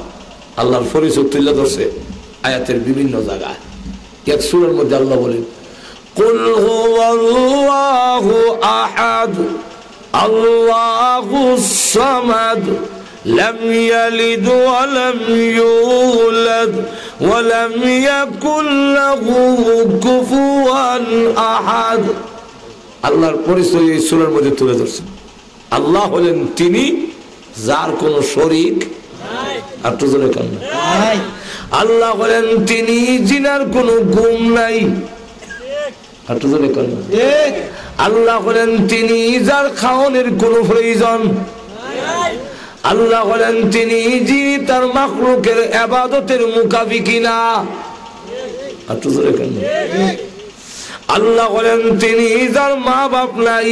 আল্লাহর পরিচয় তুলে ধরছে আয়াতের বিভিন্ন জায়গায়। এক সূরার মধ্যে আল্লাহ বলেন, কুল হুয়াল্লাহু আহাদ আল্লাহুস সামাদ লাম ইয়ালিদ ওয়া লাম ইউলাদ ওয়া লাম ইয়াকুল লাহু কুফুয়ান আহাদ। আল্লাহর পরিচয় এই সূরার মধ্যে তুলে ধরছে। আল্লাহ হলেন তিনি যার কোনো শরীক নাই। আর তো জোরে কেন? আল্লাহ বলেন তিনি জিনার কোনো গুণ নাই। আর তো জোরে কেন? আল্লাহ বলেন তিনি যার খাওয়ানোর কোনো প্রয়োজন। আল্লাহ বলেন তিনি যিনি তার মাখলুকের ইবাদতের মুকাফিকি না। আর তো জোরে কেন? আল্লাহ বলেন তিনি যার মা বাপ নাই।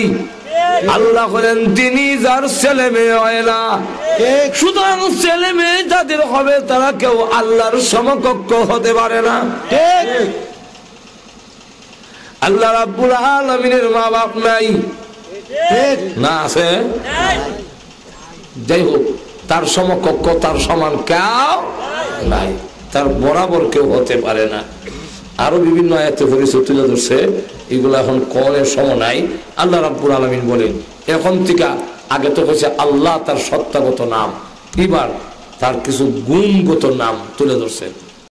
আল্লাহ বলেন তিনি যার ছেলে মেয়ে হয় না। সুতরাং ছেলে মেয়ে যাদের হবে তারা কেউ আল্লাহর সমকক্ষ হতে পারে না। আল্লাহ রাব্বুল আলামিনের মা বাপ নাই না? আছে? যাই হোক, তার সমকক্ষ তার সমান কেউ নাই, তার বরাবর কেউ হতে পারে না। আরো বিভিন্ন আয়াতে পরিচয় তুলে ধরছে, এগুলো এখন কোরআনের সময় নাই। আল্লাহ রাব্বুল আলামিন বলেন এখন থেকে, আগে তো হচ্ছে আল্লাহ তার সত্তাগত নাম, এবার তার কিছু গুণগত নাম তুলে ধরছেন।